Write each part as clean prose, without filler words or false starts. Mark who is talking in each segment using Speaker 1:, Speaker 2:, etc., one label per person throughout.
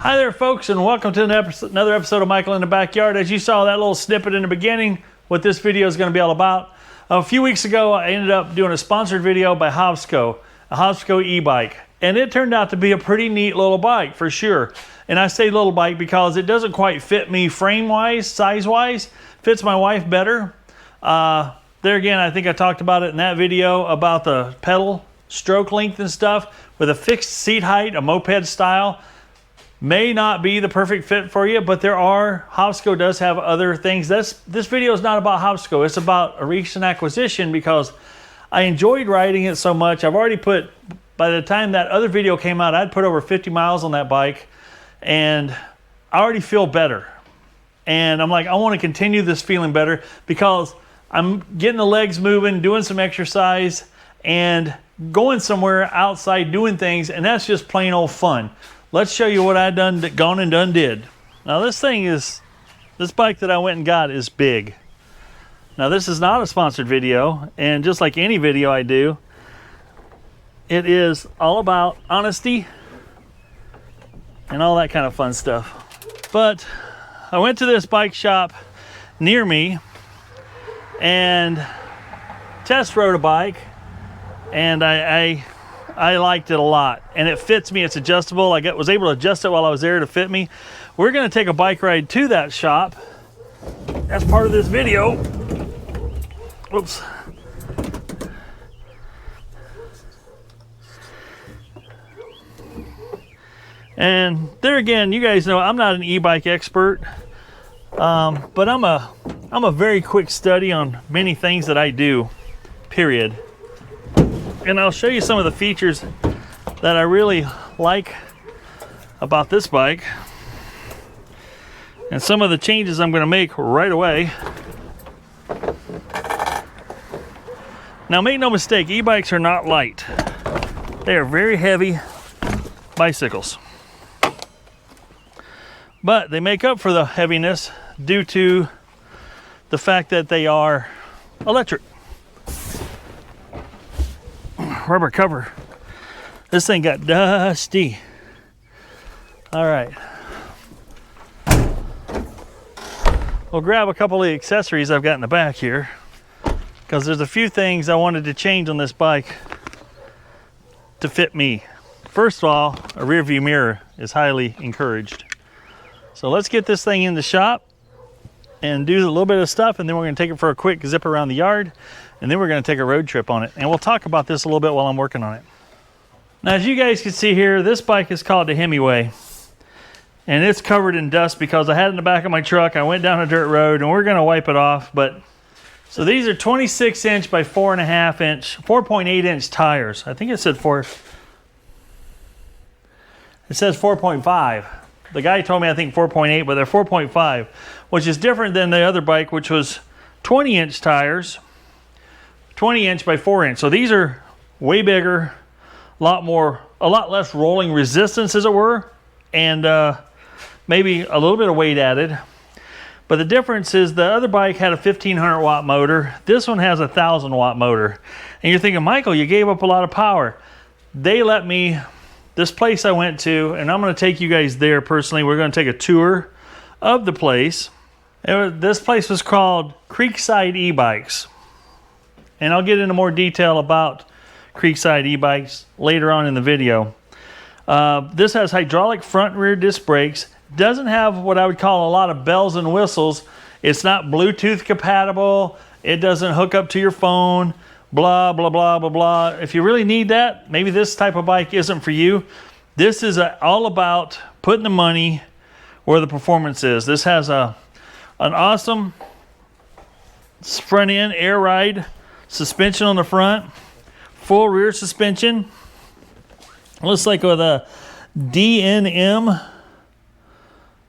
Speaker 1: Hi there folks, and welcome to another episode of Michael in the Backyard. As you saw that little snippet in the beginning, what this video is going to be all about. A few weeks ago I ended up doing a sponsored video by Hobsco, a Hobsco e-bike. And it turned out to be a pretty neat little bike for sure. And I say little bike because it doesn't quite fit me frame-wise, size-wise. Fits my wife better. There again, I think I talked about it in that video about the pedal stroke length and stuff with a fixed seat height, a moped style. May not be the perfect fit for you, but Hobsco does have other things. This video is not about Hobsco. It's about a recent acquisition because I enjoyed riding it so much. I've already put, by the time that other video came out, I'd put over 50 miles on that bike, and I already feel better. And I'm like, I want to continue this feeling better because I'm getting the legs moving, doing some exercise, and going somewhere outside doing things, and that's just plain old fun. Let's show you what I gone and did. Now this bike that I went and got is big. Now this is not a sponsored video, and just like any video I do, it is all about honesty and all that kind of fun stuff. But I went to this bike shop near me and test rode a bike, and I liked it a lot, and it fits me. It's adjustable. I was able to adjust it while I was there to fit me. We're going to take a bike ride to that shop as part of this video. Oops. And there again, you guys know I'm not an e-bike expert, but I'm a very quick study on many things that I do, period. And I'll show you some of the features that I really like about this bike and some of the changes I'm going to make right away. Now make no mistake, e-bikes are not light. They are very heavy bicycles. But they make up for the heaviness due to the fact that they are electric. Rubber cover. This thing got dusty. All right. We'll grab a couple of the accessories I've got in the back here, because there's a few things I wanted to change on this bike to fit me. First of all, a rear view mirror is highly encouraged. So let's get this thing in the shop and do a little bit of stuff, and then we're going to take it for a quick zip around the yard, and then we're going to take a road trip on it. And we'll talk about this a little bit while I'm working on it. Now, as you guys can see here, this bike is called the HIMIWAY, and it's covered in dust because I had it in the back of my truck. I went down a dirt road, and we're going to wipe it off. But so these are 26-inch by 4.8-inch tires. I think it said 4. It says 4.5. The guy told me I think 4.8, but they're 4.5, which is different than the other bike, which was 20-inch tires, 20-inch by 4-inch. So these are way bigger, a lot less rolling resistance, as it were, and maybe a little bit of weight added. But the difference is the other bike had a 1,500 watt motor. This one has a 1,000 watt motor. And you're thinking, Michael, you gave up a lot of power. They let me. This place I went to, and I'm going to take you guys there personally. We're going to take a tour of the place. This place was called Creekside E-Bikes. And I'll get into more detail about Creekside E-Bikes later on in the video. This has hydraulic front and rear disc brakes. Doesn't have what I would call a lot of bells and whistles. It's not Bluetooth compatible. It doesn't hook up to your phone. Blah, blah, blah, blah, blah. If you really need that, maybe this type of bike isn't for you. This is all about putting the money where the performance is. This has an awesome front end air ride suspension on the front, full rear suspension. Looks like with a DNM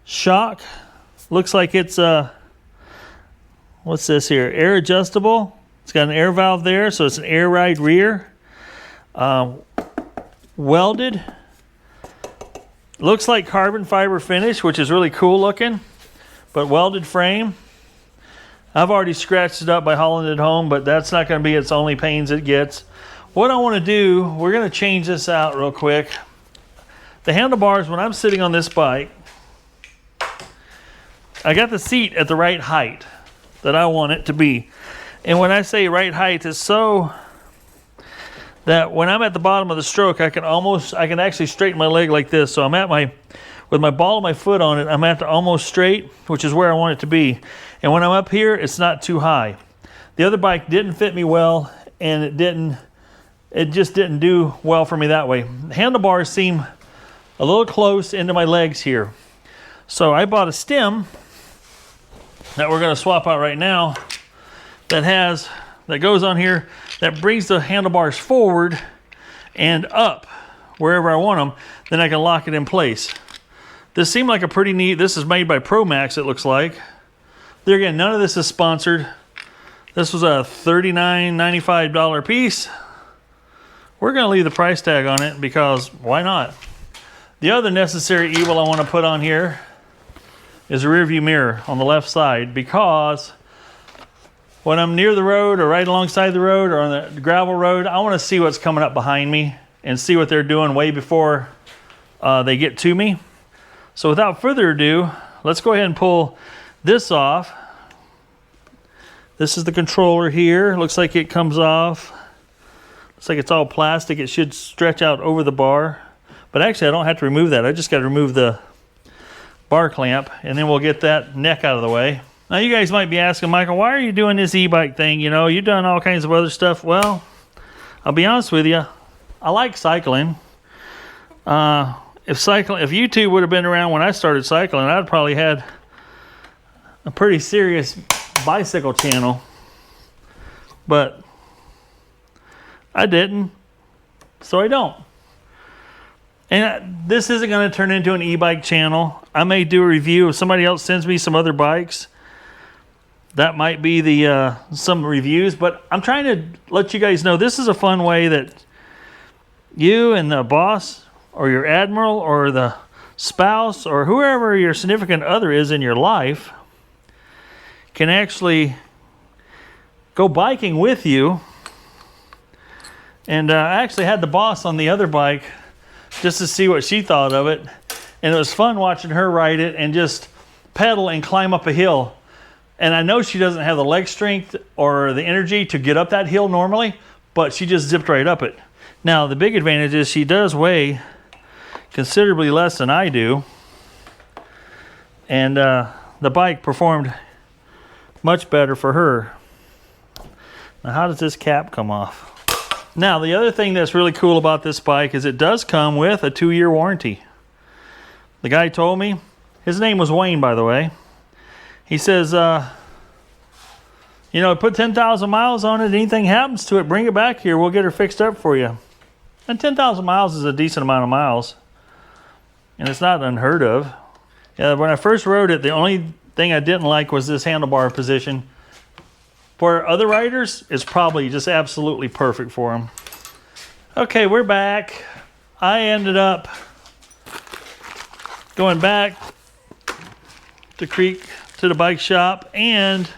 Speaker 1: shock. Looks like it's what's this here? Air adjustable. It's got an air valve there, so it's an air ride rear. Welded. Looks like carbon fiber finish, which is really cool looking, but welded frame. I've already scratched it up by hauling it home, but that's not going to be its only pains it gets. What I want to do, we're going to change this out real quick. The handlebars, when I'm sitting on this bike, I got the seat at the right height that I want it to be. And when I say right height, it's so that when I'm at the bottom of the stroke, I can actually straighten my leg like this. So I'm at with my ball of my foot on it, I'm at the almost straight, which is where I want it to be. And when I'm up here, it's not too high. The other bike didn't fit me well, and it just didn't do well for me that way. The handlebars seem a little close into my legs here. So I bought a stem that we're gonna swap out right now that goes on here, that brings the handlebars forward and up wherever I want them. Then I can lock it in place. This seemed like a pretty neat, this is made by ProMax, it looks like. There again, none of this is sponsored. This was a $39.95 piece. We're gonna leave the price tag on it because why not? The other necessary evil I wanna put on here is a rear view mirror on the left side, because when I'm near the road or right alongside the road or on the gravel road, I want to see what's coming up behind me and see what they're doing way before they get to me. So without further ado, let's go ahead and pull this off. This is the controller here. Looks like it comes off. Looks like it's all plastic. It should stretch out over the bar. But actually, I don't have to remove that. I just got to remove the bar clamp, and then we'll get that neck out of the way. Now you guys might be asking, Michael, why are you doing this e-bike thing? You know, you've done all kinds of other stuff. Well, I'll be honest with you, I like cycling. If YouTube would have been around when I started cycling, I'd probably had a pretty serious bicycle channel. But I didn't, so I don't. And this isn't going to turn into an e-bike channel. I may do a review if somebody else sends me some other bikes. That might be the some reviews, but I'm trying to let you guys know this is a fun way that you and the boss or your admiral or the spouse or whoever your significant other is in your life can actually go biking with you. And I actually had the boss on the other bike just to see what she thought of it. And it was fun watching her ride it and just pedal and climb up a hill. And I know she doesn't have the leg strength or the energy to get up that hill normally, but she just zipped right up it. Now, the big advantage is she does weigh considerably less than I do. And the bike performed much better for her. Now, how does this cap come off? Now, the other thing that's really cool about this bike is it does come with a 2-year warranty. The guy told me, his name was Wayne, by the way. He says, you know, put 10,000 miles on it. Anything happens to it, bring it back here. We'll get her fixed up for you. And 10,000 miles is a decent amount of miles. And it's not unheard of. Yeah, when I first rode it, the only thing I didn't like was this handlebar position. For other riders, it's probably just absolutely perfect for them. Okay, we're back. I ended up going back to the bike shop and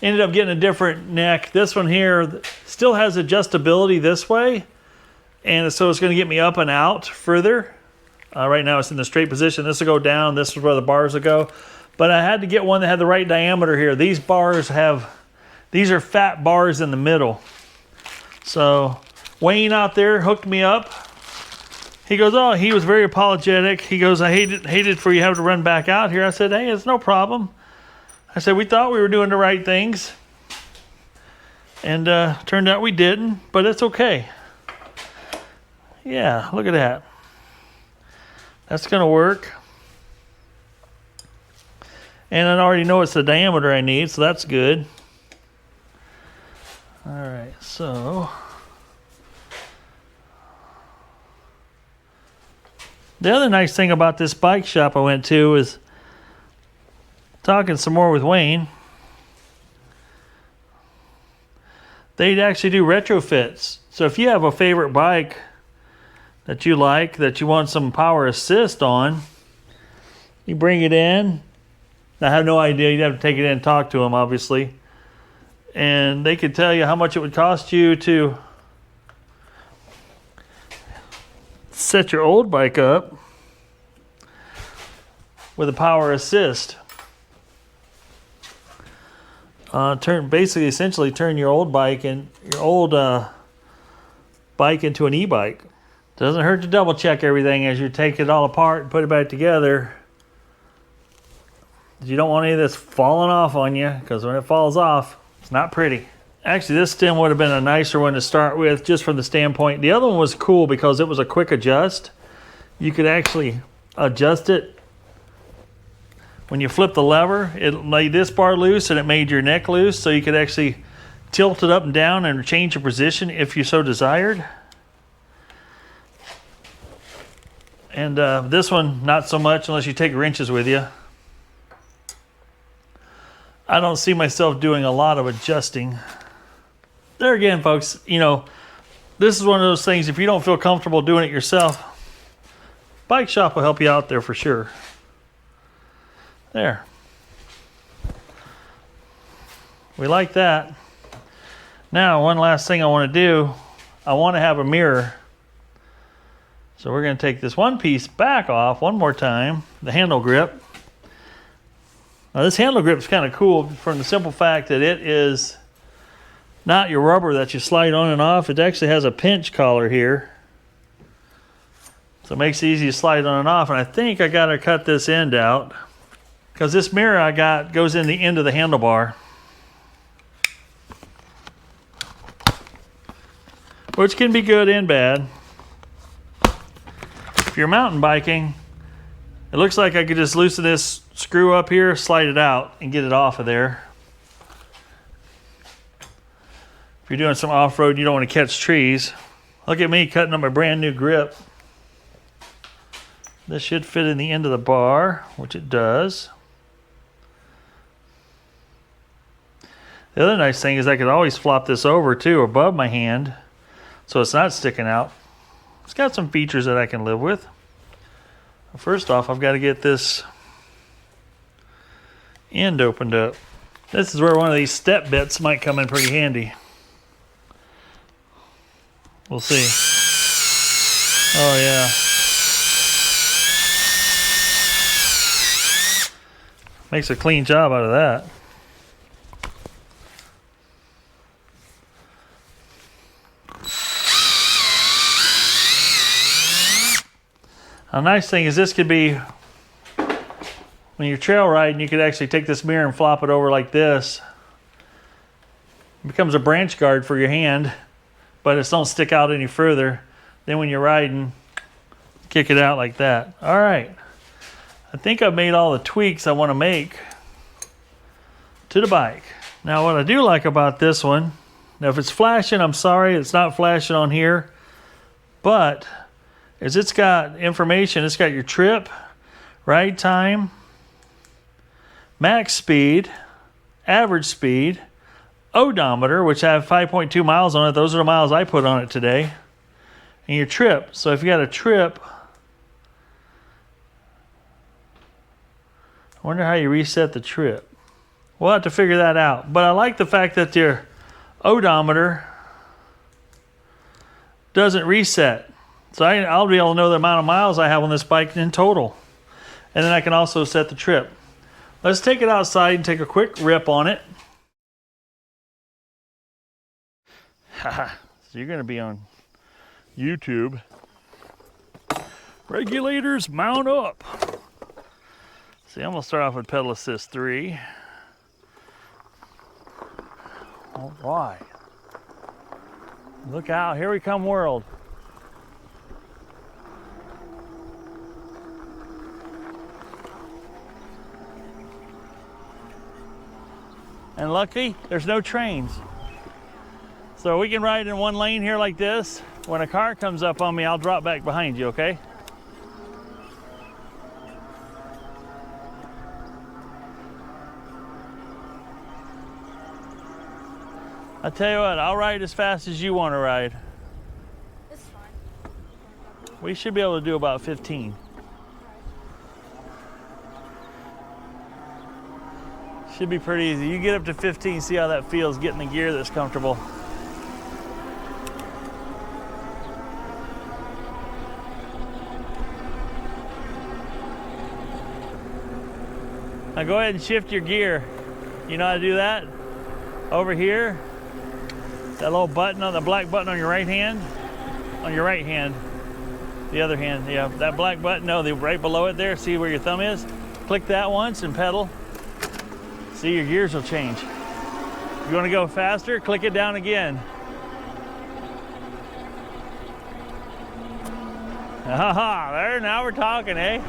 Speaker 1: ended up getting a different neck. This one here still has adjustability this way, and so it's going to get me up and out further. Right now it's in the straight position. This will go down. This is where the bars will go. But I had to get one that had the right diameter here. These are fat bars in the middle. So Wayne out there hooked me up. He goes, oh, he was very apologetic. He goes, I hated for you to have to run back out here. I said, hey, it's no problem. I said, we thought we were doing the right things. And turned out we didn't, but it's okay. Yeah, look at that. That's going to work. And I already know it's the diameter I need, so that's good. All right, so the other nice thing about this bike shop I went to is talking some more with Wayne. They'd actually do retrofits. So if you have a favorite bike that you like, that you want some power assist on, you bring it in. I have no idea. You'd have to take it in and talk to them, obviously. And they could tell you how much it would cost you to set your old bike up with a power assist. Essentially turn your old bike and your old bike into an e-bike. Doesn't hurt to double check everything as you take it all apart and put it back together. You don't want any of this falling off on you, because when it falls off, it's not pretty. Actually, this stem would have been a nicer one to start with, just from the standpoint. The other one was cool because it was a quick adjust. You could actually adjust it. When you flip the lever, it laid this bar loose and it made your neck loose, so you could actually tilt it up and down and change your position if you so desired. And this one, not so much unless you take wrenches with you. I don't see myself doing a lot of adjusting. There again, folks, you know, this is one of those things, if you don't feel comfortable doing it yourself, bike shop will help you out there for sure. There. We like that. Now, one last thing I want to do, I want to have a mirror. So we're going to take this one piece back off one more time, the handle grip. Now this handle grip is kind of cool from the simple fact that it is not your rubber that you slide on and off. It actually has a pinch collar here. So it makes it easy to slide on and off. And I think I got to cut this end out, because this mirror I got goes in the end of the handlebar, which can be good and bad. If you're mountain biking, it looks like I could just loosen this screw up here, slide it out, and get it off of there. If you're doing some off-road, you don't want to catch trees. Look at me cutting up my brand new grip. This should fit in the end of the bar, which it does. The other nice thing is I could always flop this over too, above my hand, so it's not sticking out. It's got some features that I can live with. First off, I've got to get this end opened up. This is where one of these step bits might come in pretty handy. We'll see. Oh yeah. Makes a clean job out of that. A nice thing is this could be, when you're trail riding, you could actually take this mirror and flop it over like this. It becomes a branch guard for your hand, but it don't stick out any further. Then when you're riding, kick it out like that. All right. I think I've made all the tweaks I want to make to the bike. Now what I do like about this one, now if it's flashing, I'm sorry, it's not flashing on here, but is it's got information. It's got your trip, ride time, max speed, average speed, odometer, which I have 5.2 miles on it. Those are the miles I put on it today. And your trip. So if you got a trip, I wonder how you reset the trip. We'll have to figure that out. But I like the fact that your odometer doesn't reset. So I'll be able to know the amount of miles I have on this bike in total. And then I can also set the trip. Let's take it outside and take a quick rip on it. So you're going to be on YouTube. Regulators mount up. See, I'm going to start off with pedal assist 3. All right. Look out, here we come, world. And lucky, there's no trains. So we can ride in one lane here like this. When a car comes up on me, I'll drop back behind you, okay? I tell you what, I'll ride as fast as you want to ride.
Speaker 2: It's fine.
Speaker 1: We should be able to do about 15. Should be pretty easy. You get up to 15, see how that feels, getting the gear that's comfortable. Now go ahead and shift your gear. You know how to do that? Over here, that little button on the black button on your right hand. On your right hand. The other hand, yeah. That black button, no, right below it there. See where your thumb is? Click that once and pedal. See, your gears will change. You want to go faster? Click it down again. Aha, there, now we're talking, eh?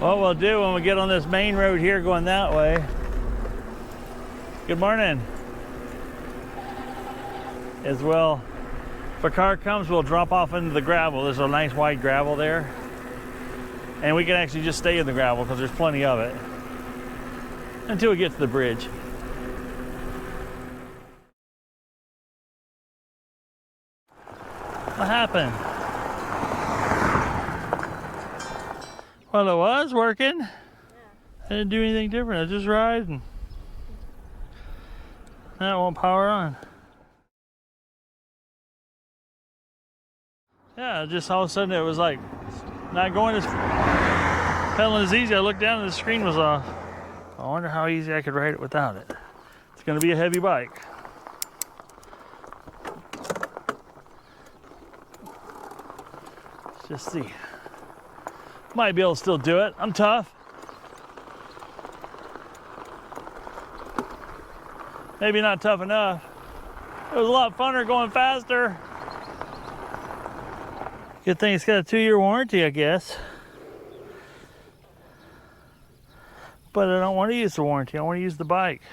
Speaker 1: What we'll do when we get on this main road here going that way. Good morning. As well, if a car comes, we'll drop off into the gravel. There's a nice wide gravel there. And we can actually just stay in the gravel because there's plenty of it until we get to the bridge. What happened? Well, it was working. Yeah. I didn't do anything different. I just ride and that won't power on. Yeah, just all of a sudden it was like not going as pedaling as easy. I looked down and the screen was off. I wonder how easy I could ride it without it. It's going to be a heavy bike. Let's just see. Might be able to still do it. I'm tough. Maybe not tough enough. It was a lot funner going faster. Good thing it's got a 2-year warranty, I guess. But I don't want to use the warranty. I want to use the bike.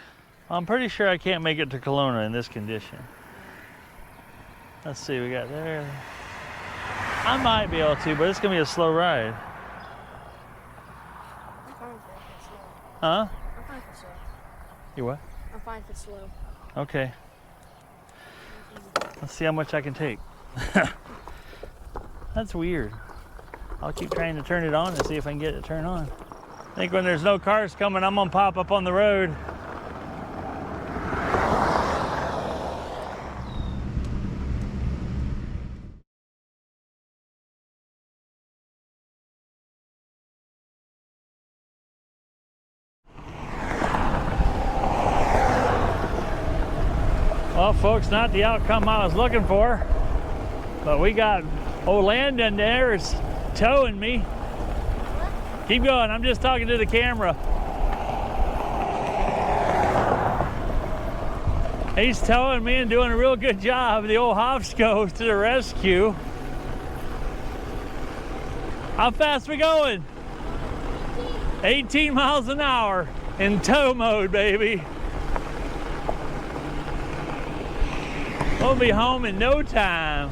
Speaker 1: I'm pretty sure I can't make it to Kelowna in this condition. Let's see, we got there. I might be able to, but it's going to be a slow ride. Huh?
Speaker 2: I'm fine for slow.
Speaker 1: You what?
Speaker 2: I'm fine for slow.
Speaker 1: Okay. Let's see how much I can take. That's weird. I'll keep trying to turn it on and see if I can get it to turn on. I think when there's no cars coming, I'm gonna pop up on the road. Well, folks, not the outcome I was looking for, but we got old Landon there is towing me. Keep going, I'm just talking to the camera. He's towing me and doing a real good job. The old Hofsco to the rescue. How fast we going? 18 miles an hour in tow mode, baby. We'll be home in no time.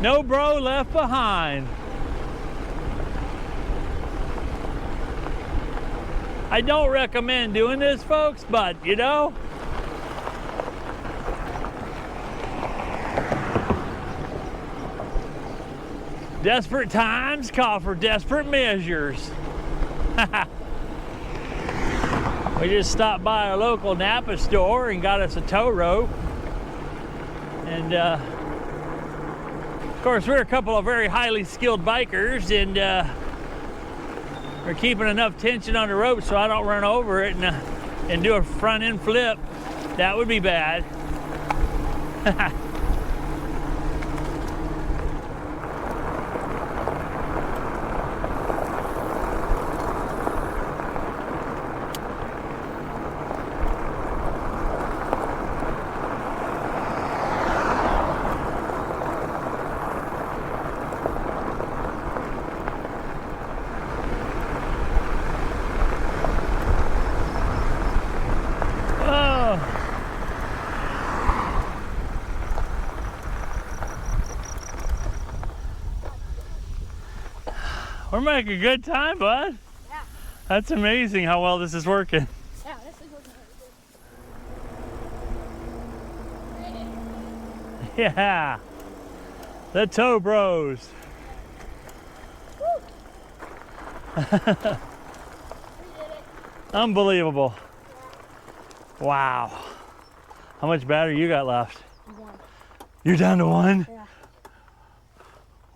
Speaker 1: No bro left behind. I don't recommend doing this, folks, but you know, desperate times call for desperate measures. We just stopped by our local Napa store and got us a tow rope. And of course, we're a couple of very highly skilled bikers, and we're keeping enough tension on the rope so I don't run over it and do a front end flip. That would be bad. We're making a good time, bud.
Speaker 2: Yeah.
Speaker 1: That's amazing how well this is working.
Speaker 2: Yeah, this is working really good.
Speaker 1: Yeah. The Toe Bros.
Speaker 2: We did it.
Speaker 1: Unbelievable. Wow. How much battery you got left?
Speaker 2: One.
Speaker 1: You're down to one?
Speaker 2: Yeah.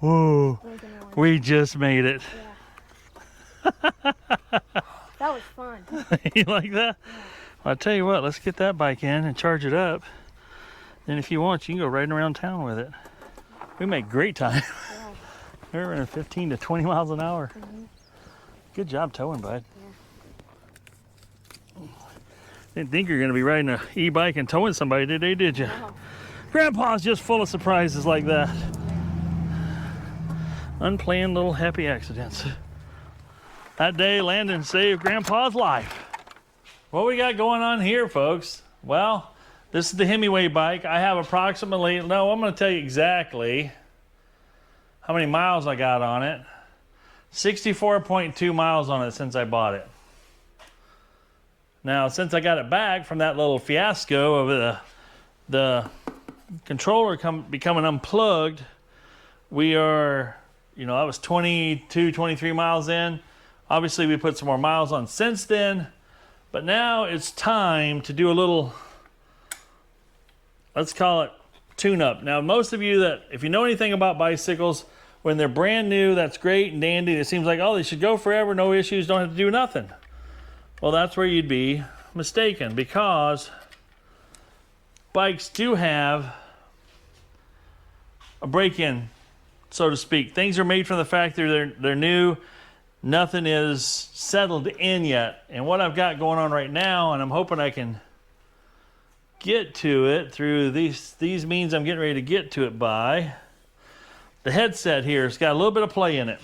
Speaker 1: Whoa.
Speaker 2: Blinking one.
Speaker 1: We just made it.
Speaker 2: Yeah. That was fun.
Speaker 1: You like that? Well, I'll tell you what, let's get that bike in and charge it up. Then if you want, you can go riding around town with it. We make great time.
Speaker 2: Yeah.
Speaker 1: We're running 15 to 20 miles an hour.
Speaker 2: Mm-hmm.
Speaker 1: Good job towing, bud.
Speaker 2: Yeah.
Speaker 1: Didn't think you were going to be riding an e-bike and towing somebody today, did you?
Speaker 2: Wow.
Speaker 1: Grandpa's just full of surprises like that. Unplanned little happy accidents. That day, Landon saved Grandpa's life. What we got going on here, folks? Well, this is the HIMIWAY bike. I have approximately, I'm going to tell you exactly how many miles I got on it. 64.2 miles on it since I bought it. Now, since I got it back from that little fiasco of the controller becoming unplugged, we are, I was 22, 23 miles in. Obviously, we put some more miles on since then, but now it's time to do a little, let's call it tune-up. Now, most of you that, if you know anything about bicycles, when they're brand new, that's great and dandy. It seems like, oh, they should go forever, no issues, don't have to do nothing. Well, that's where you'd be mistaken, because bikes do have a break-in, so to speak. Things are made from the fact that they're new. Nothing is settled in yet. And what I've got going on right now, and I'm hoping I can get to it through these means I'm getting ready to get to it by, the headset here has got a little bit of play in it.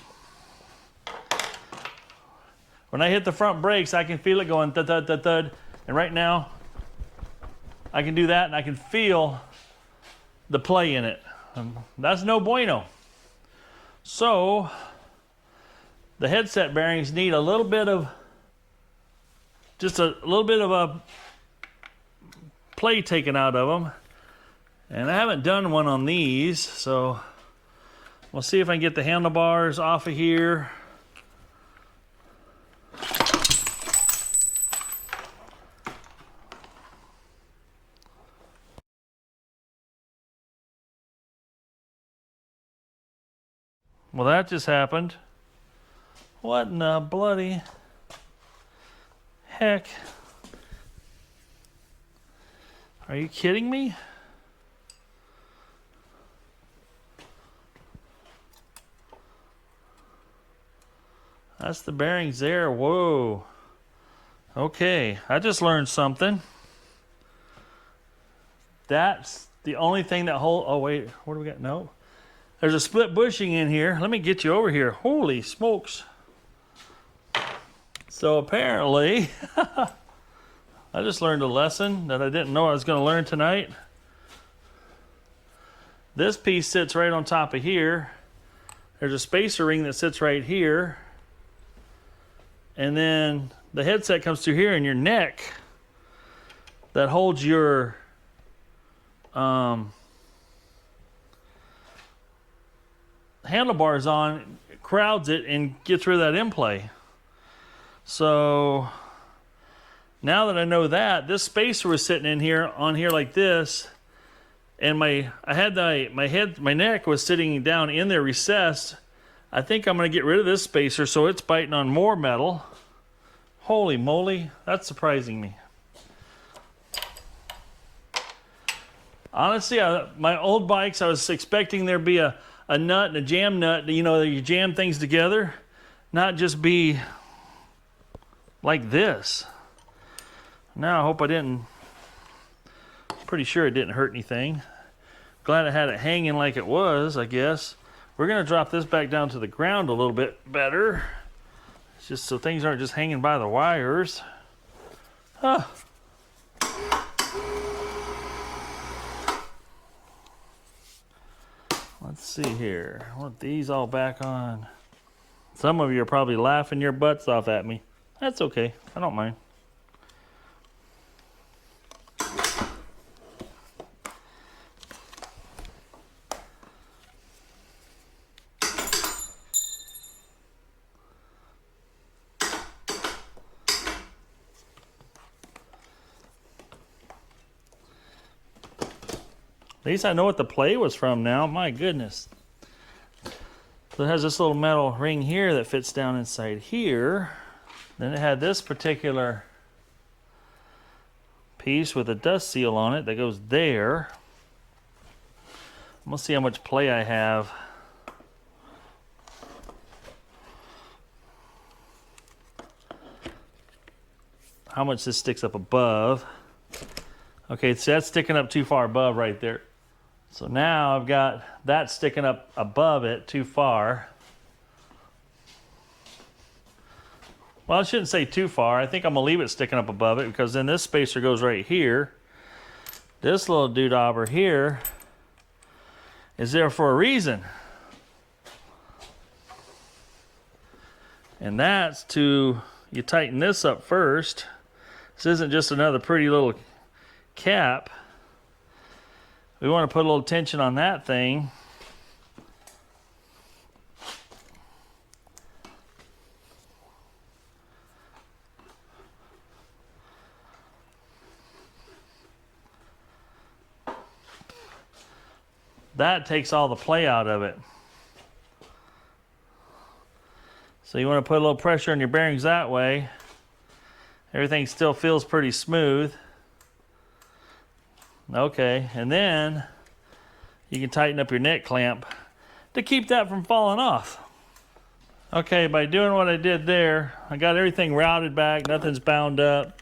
Speaker 1: When I hit the front brakes, I can feel it going thud, thud, thud, thud. And right now, I can do that, and I can feel the play in it. That's no bueno. So, the headset bearings need a little bit of, just a little bit of a play taken out of them. And I haven't done one on these, so we'll see if I can get the handlebars off of here. Well, that just happened. What in the bloody heck? Are you kidding me? That's the bearings there. Whoa. Okay, I just learned something. That's the only thing that oh wait, what do we got? No. There's a split bushing in here. Let me get you over here. Holy smokes. So apparently, I just learned a lesson that I didn't know I was going to learn tonight. This piece sits right on top of here. There's a spacer ring that sits right here. And then the headset comes through here, and your neck that holds your handlebars on crowds it and gets rid of that in-play. So now that I know that, this spacer was sitting in here on here like this, and my neck was sitting down in there recessed. I think I'm going to get rid of this spacer so it's biting on more metal. Holy moly, that's surprising me. Honestly, my old bikes, I was expecting there'd be a nut and a jam nut, that you jam things together, not just be like this. Now I hope I didn't, pretty sure it didn't hurt anything. Glad I had it hanging like it was, I guess. We're going to drop this back down to the ground a little bit better. It's just so things aren't just hanging by the wires. Huh. Let's see here. I want these all back on. Some of you are probably laughing your butts off at me. That's okay. I don't mind. At least I know what the play was from now. My goodness. So it has this little metal ring here that fits down inside here. Then it had this particular piece with a dust seal on it that goes there. I'm gonna see how much play I have. How much this sticks up above. Okay, so that's sticking up too far above right there. So now I've got that sticking up above it too far. Well, I shouldn't say too far. I think I'm gonna leave it sticking up above it because then this spacer goes right here. This little doodobber here is there for a reason. And that's to, you tighten this up first. This isn't just another pretty little cap. We want to put a little tension on that thing. That takes all the play out of it. So you want to put a little pressure on your bearings that way. Everything still feels pretty smooth. Okay, and then you can tighten up your neck clamp to keep that from falling off. Okay, by doing what I did there, I got everything routed back, nothing's bound up,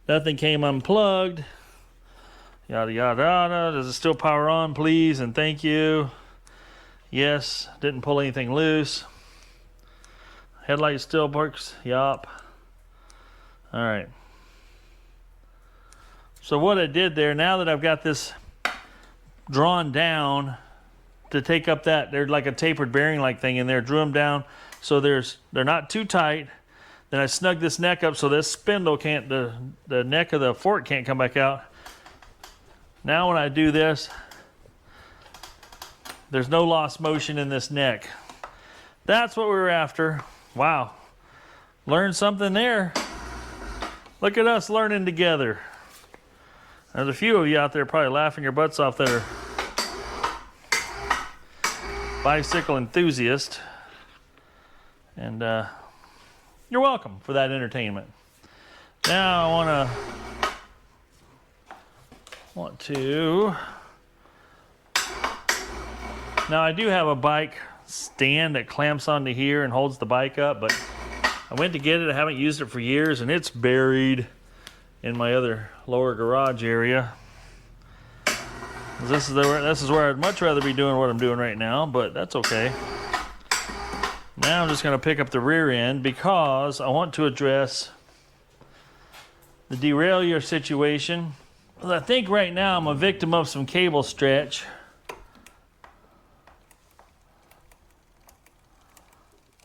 Speaker 1: nothing came unplugged, yada yada yada. Does it still power on, please and thank you? Yes, didn't pull anything loose. Headlight still works, yup. All right. So what I did there, now that I've got this drawn down to take up that, they're like a tapered bearing like thing in there, drew them down so they're not too tight. Then I snug this neck up so this spindle can't, the neck of the fork can't come back out. Now when I do this, there's no lost motion in this neck. That's what we were after. Wow, learned something there. Look at us learning together. There's a few of you out there probably laughing your butts off that are bicycle enthusiasts. And you're welcome for that entertainment. Now I want to, now I do have a bike stand that clamps onto here and holds the bike up, but I went to get it, I haven't used it for years, and it's buried in my other lower garage area. This is where I'd much rather be doing what I'm doing right now, but that's okay. Now I'm just going to pick up the rear end because I want to address the derailleur situation. I think right now I'm a victim of some cable stretch.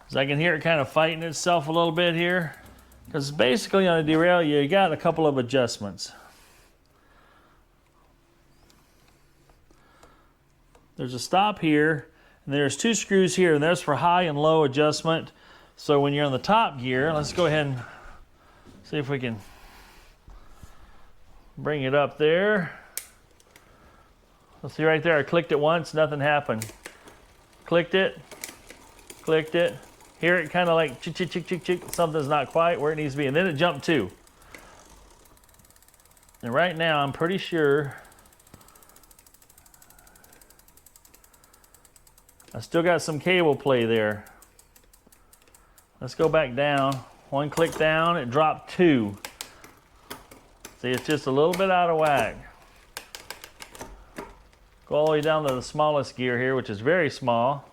Speaker 1: As I can hear it kind of fighting itself a little bit here. Because basically on a derailleur, you got a couple of adjustments. There's a stop here, and there's two screws here, and there's for high and low adjustment. So when you're on the top gear, let's go ahead and see if we can bring it up there. Let's see right there, I clicked it once, nothing happened. Clicked it. Hear it kind of like chick, chick, chick, chick, chick. Something's not quite where it needs to be. And then it jumped too. And right now, I'm pretty sure I still got some cable play there. Let's go back down. One click down, it dropped two. See, it's just a little bit out of whack. Go all the way down to the smallest gear here, which is very small.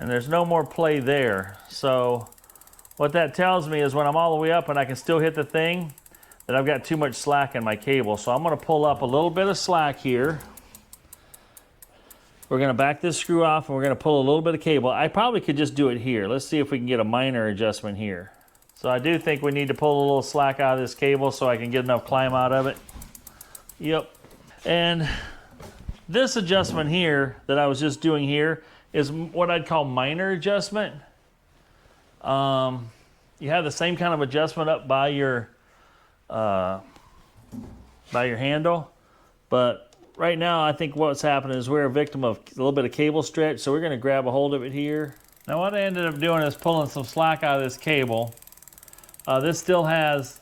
Speaker 1: And there's no more play there. So what that tells me is when I'm all the way up and I can still hit the thing, that I've got too much slack in my cable. So I'm going to pull up a little bit of slack here. We're going to back this screw off and we're going to pull a little bit of cable. I probably could just do it here. Let's see if we can get a minor adjustment here. So I do think we need to pull a little slack out of this cable so I can get enough climb out of it. Yep. And this adjustment here that I was just doing here is what I'd call minor adjustment. You have the same kind of adjustment up by your handle, but right now, I think what's happening is we're a victim of a little bit of cable stretch, so we're going to grab a hold of it here. Now what I ended up doing is pulling some slack out of this cable. This still has,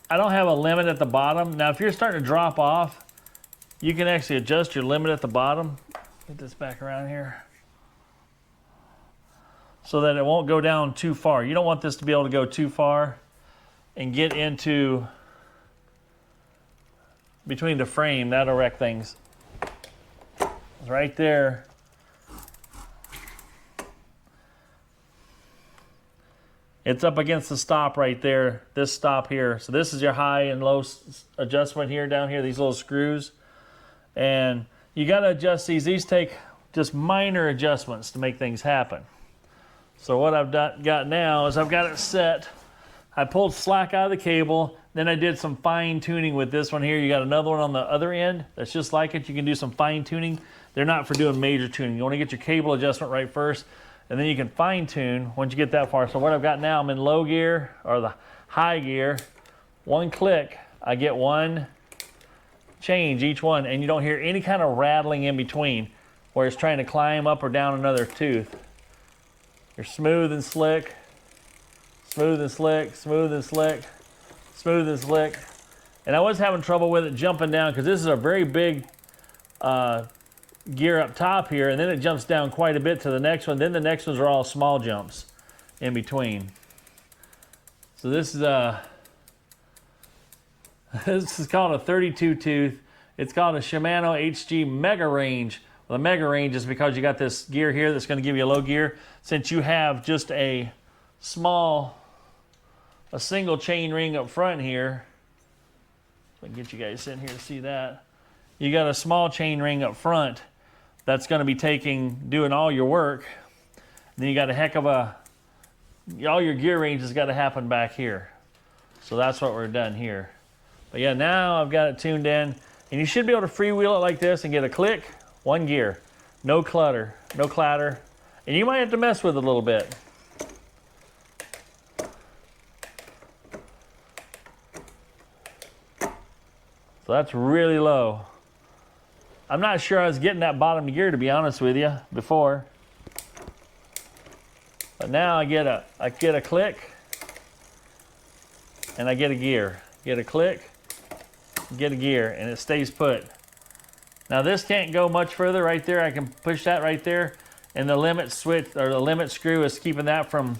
Speaker 1: I don't have a limit at the bottom. Now if you're starting to drop off, you can actually adjust your limit at the bottom. Get this back around here. So that it won't go down too far. You don't want this to be able to go too far and get into between the frame. That'll wreck things. Right there. It's up against the stop right there, this stop here. So this is your high and low adjustment here, down here, these little screws. And you gotta adjust these. These take just minor adjustments to make things happen. So what I've got now is I've got it set. I pulled slack out of the cable, then I did some fine tuning with this one here. You got another one on the other end that's just like it. You can do some fine tuning. They're not for doing major tuning. You want to get your cable adjustment right first, and then you can fine tune once you get that far. So what I've got now, I'm in low gear or the high gear. One click, I get one change each one, and you don't hear any kind of rattling in between where it's trying to climb up or down another tooth. You're smooth and slick. Smooth and slick, smooth and slick, smooth and slick. And I was having trouble with it jumping down because this is a very big gear up top here, and then it jumps down quite a bit to the next one. Then the next ones are all small jumps in between. So this is this is called a 32 tooth. It's called a Shimano HG Mega Range. Well, the Mega Range is because you got this gear here that's going to give you a low gear. Since you have just a single chain ring up front here, if I can get you guys in here to see that. You got a small chain ring up front that's going to be doing all your work. And then you got a heck of all your gear range has got to happen back here. So that's what we're done here. But yeah, now I've got it tuned in, and you should be able to freewheel it like this and get a click, one gear, no clutter, no clatter. And you might have to mess with it a little bit. So that's really low. I'm not sure I was getting that bottom gear, to be honest with you, before. But now I get a click and I get a gear. Get a click, get a gear, and it stays put. Now this can't go much further right there. I can push that right there, and the limit switch or the limit screw is keeping that from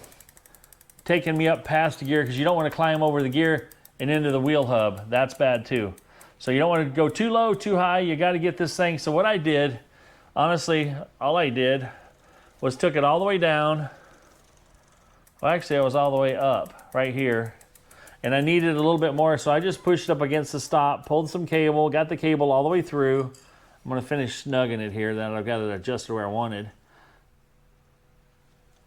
Speaker 1: taking me up past the gear, because you don't want to climb over the gear and into the wheel hub. That's bad too. So you don't want to go too low, too high. You got to get this thing. So what I did, honestly, all I did was took it all the way down. Well, actually, I was all the way up right here. And I needed a little bit more, so I just pushed up against the stop, pulled some cable, got the cable all the way through. I'm going to finish snugging it here. Then I've got it adjusted where I wanted.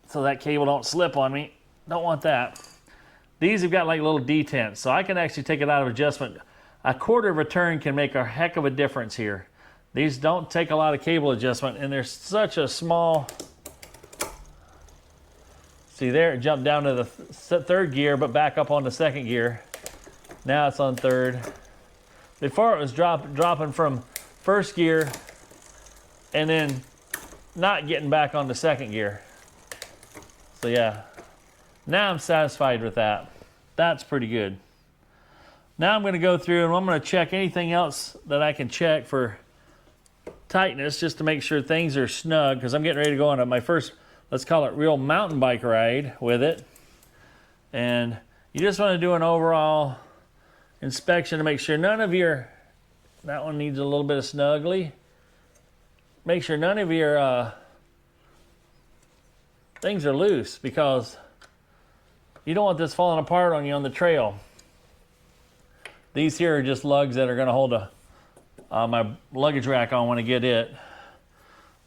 Speaker 1: So that cable don't slip on me. Don't want that. These have got like little detents, so I can actually take it out of adjustment. A quarter of a turn can make a heck of a difference here. These don't take a lot of cable adjustment, and they're such a small. See there, it jumped down to the third gear, but back up on the second gear. Now it's on third. Before it was dropping from first gear and then not getting back on the second gear. So yeah, now I'm satisfied with that. That's pretty good. Now I'm going to go through and I'm going to check anything else that I can check for tightness, just to make sure things are snug, because I'm getting ready to go on my first, let's call it, real mountain bike ride with it. And you just want to do an overall inspection to make sure none of your, that one needs a little bit of snuggly. Make sure none of your things are loose, because you don't want this falling apart on you on the trail. These here are just lugs that are going to hold my luggage rack on when I get it.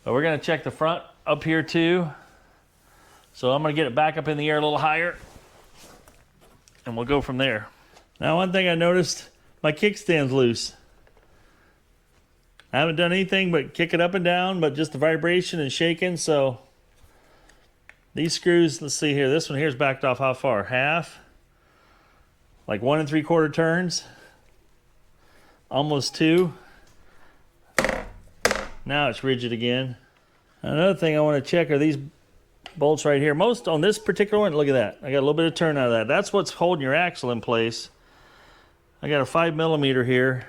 Speaker 1: But we're gonna check the front up here too. So I'm gonna get it back up in the air a little higher and we'll go from there. Now one thing I noticed, my kickstand's loose. I haven't done anything but kick it up and down, but just the vibration and shaking. So these screws, let's see here, this one here's backed off how far? Half? Like 1 3/4 turns? Almost 2. Now it's rigid again. Another thing I want to check are these bolts right here. Most on this particular one, look at that. I got a little bit of turn out of that. That's what's holding your axle in place. I got a 5mm here.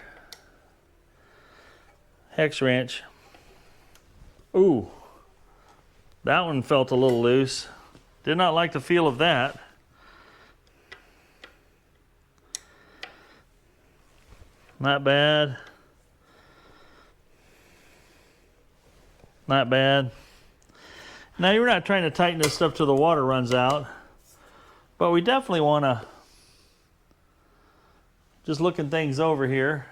Speaker 1: Hex wrench. Ooh. That one felt a little loose. Did not like the feel of that. Not bad. Not bad. Now you're not trying to tighten this stuff till the water runs out, but we definitely want to just looking things over here.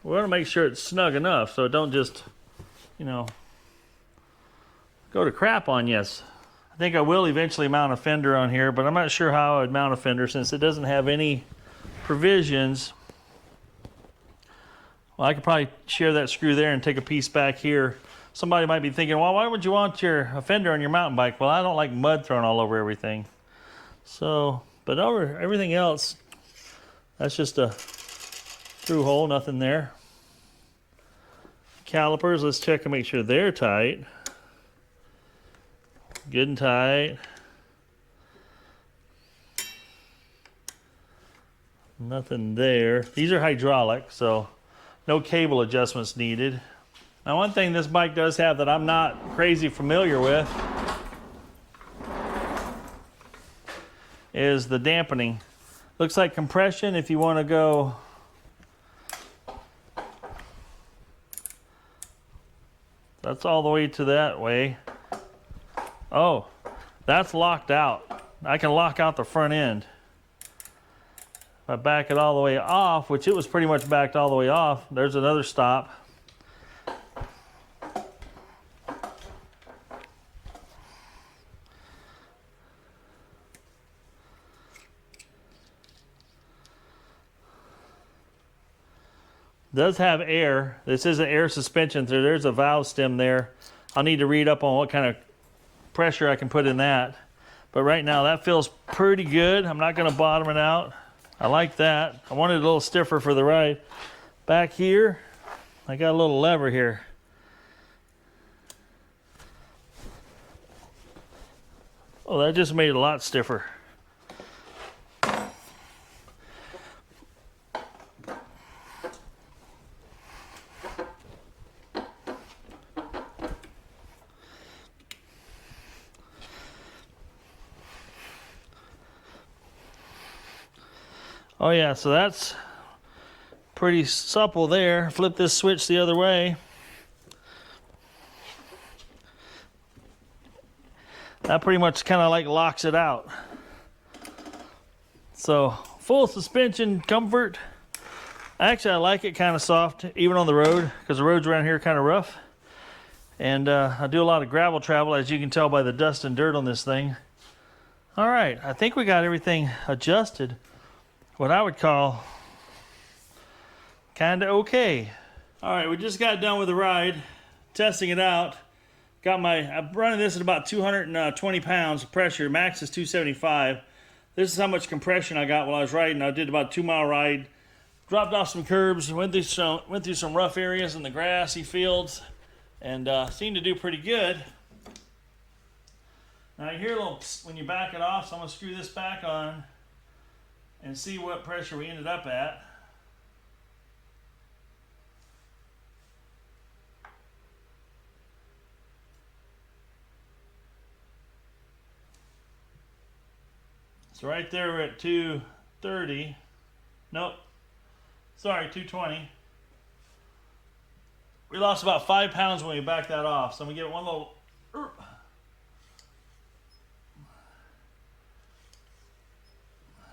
Speaker 1: We want to make sure it's snug enough so it don't just, you know, go to crap on you. I think I will eventually mount a fender on here, but I'm not sure how I'd mount a fender since it doesn't have any provisions. Well, I could probably share that screw there and take a piece back here. Somebody might be thinking, well, why would you want a fender on your mountain bike? Well, I don't like mud thrown all over everything. So, but over everything else, that's just a through hole, nothing there. Calipers, let's check and make sure they're tight. Good and tight. Nothing there. These are hydraulic, so no cable adjustments needed. Now one thing this bike does have that I'm not crazy familiar with is the dampening. Looks like compression if you want to go that's all the way to that way. Oh, that's locked out. I can lock out the front end. If I back it all the way off, which it was pretty much backed all the way off, there's another stop. Does have air. This is an air suspension, so there's a valve stem there. I'll need to read up on what kind of pressure I can put in that. But right now that feels pretty good. I'm not going to bottom it out. I like that. I wanted it a little stiffer for the ride. Back here, I got a little lever here. Oh, that just made it a lot stiffer. Oh yeah, so that's pretty supple there. Flip this switch the other way. That pretty much kind of like locks it out. So full suspension comfort. Actually, I like it kind of soft, even on the road, because the roads around here are kind of rough. And I do a lot of gravel travel, as you can tell by the dust and dirt on this thing. All right, I think we got everything adjusted. What I would call kind of okay. All right, we just got done with the ride, testing it out. I'm running this at about 220 pounds of pressure. Max is 275. This is how much compression I got while I was riding. I did about a 2-mile ride, dropped off some curbs, went through some rough areas in the grassy fields, and seemed to do pretty good. Now you hear a little psst when you back it off, so I'm gonna screw this back on and see what pressure we ended up at. So right there we're at 230. Nope. Sorry, 220. We lost about 5 pounds when we backed that off. So I'm gonna give it one little.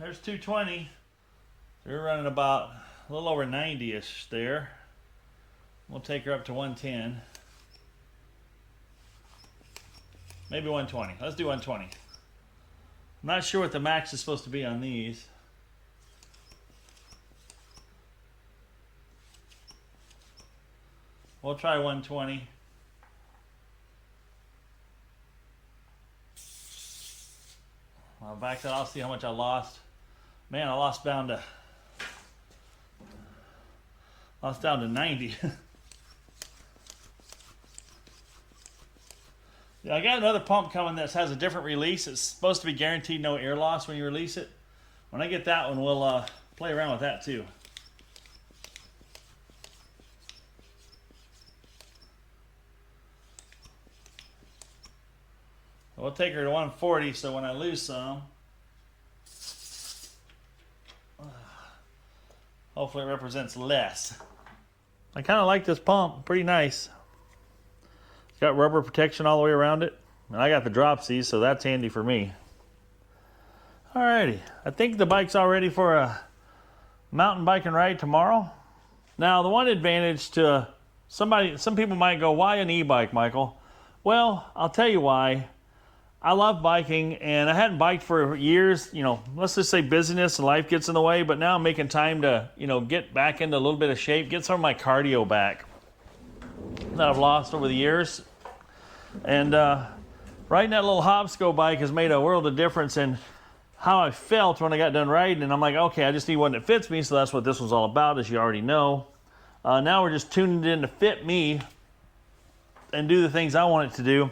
Speaker 1: There's 220. We're running about a little over 90-ish there. We'll take her up to 110. Maybe 120. Let's do 120. I'm not sure what the max is supposed to be on these. We'll try 120. I'll back that. I'll see how much I lost. Man, I lost down to 90. Yeah, I got another pump coming that has a different release. It's supposed to be guaranteed no air loss when you release it. When I get that one, we'll play around with that too. We'll take her to 140, so when I lose some, hopefully it represents less. I kind of like this pump, pretty nice. It's got rubber protection all the way around it. And I got the dropsies, so that's handy for me. Alrighty, I think the bike's all ready for a mountain biking ride tomorrow. Now, the one advantage to some people might go, why an e-bike, Michael? Well, I'll tell you why. I love biking, and I hadn't biked for years. You know, let's just say busyness and life gets in the way, but now I'm making time to, you know, get back into a little bit of shape, get some of my cardio back that I've lost over the years. And riding that little Hobsco bike has made a world of difference in how I felt when I got done riding. And I'm like, okay, I just need one that fits me, so that's what this was all about, as you already know. Now we're just tuning it in to fit me and do the things I want it to do.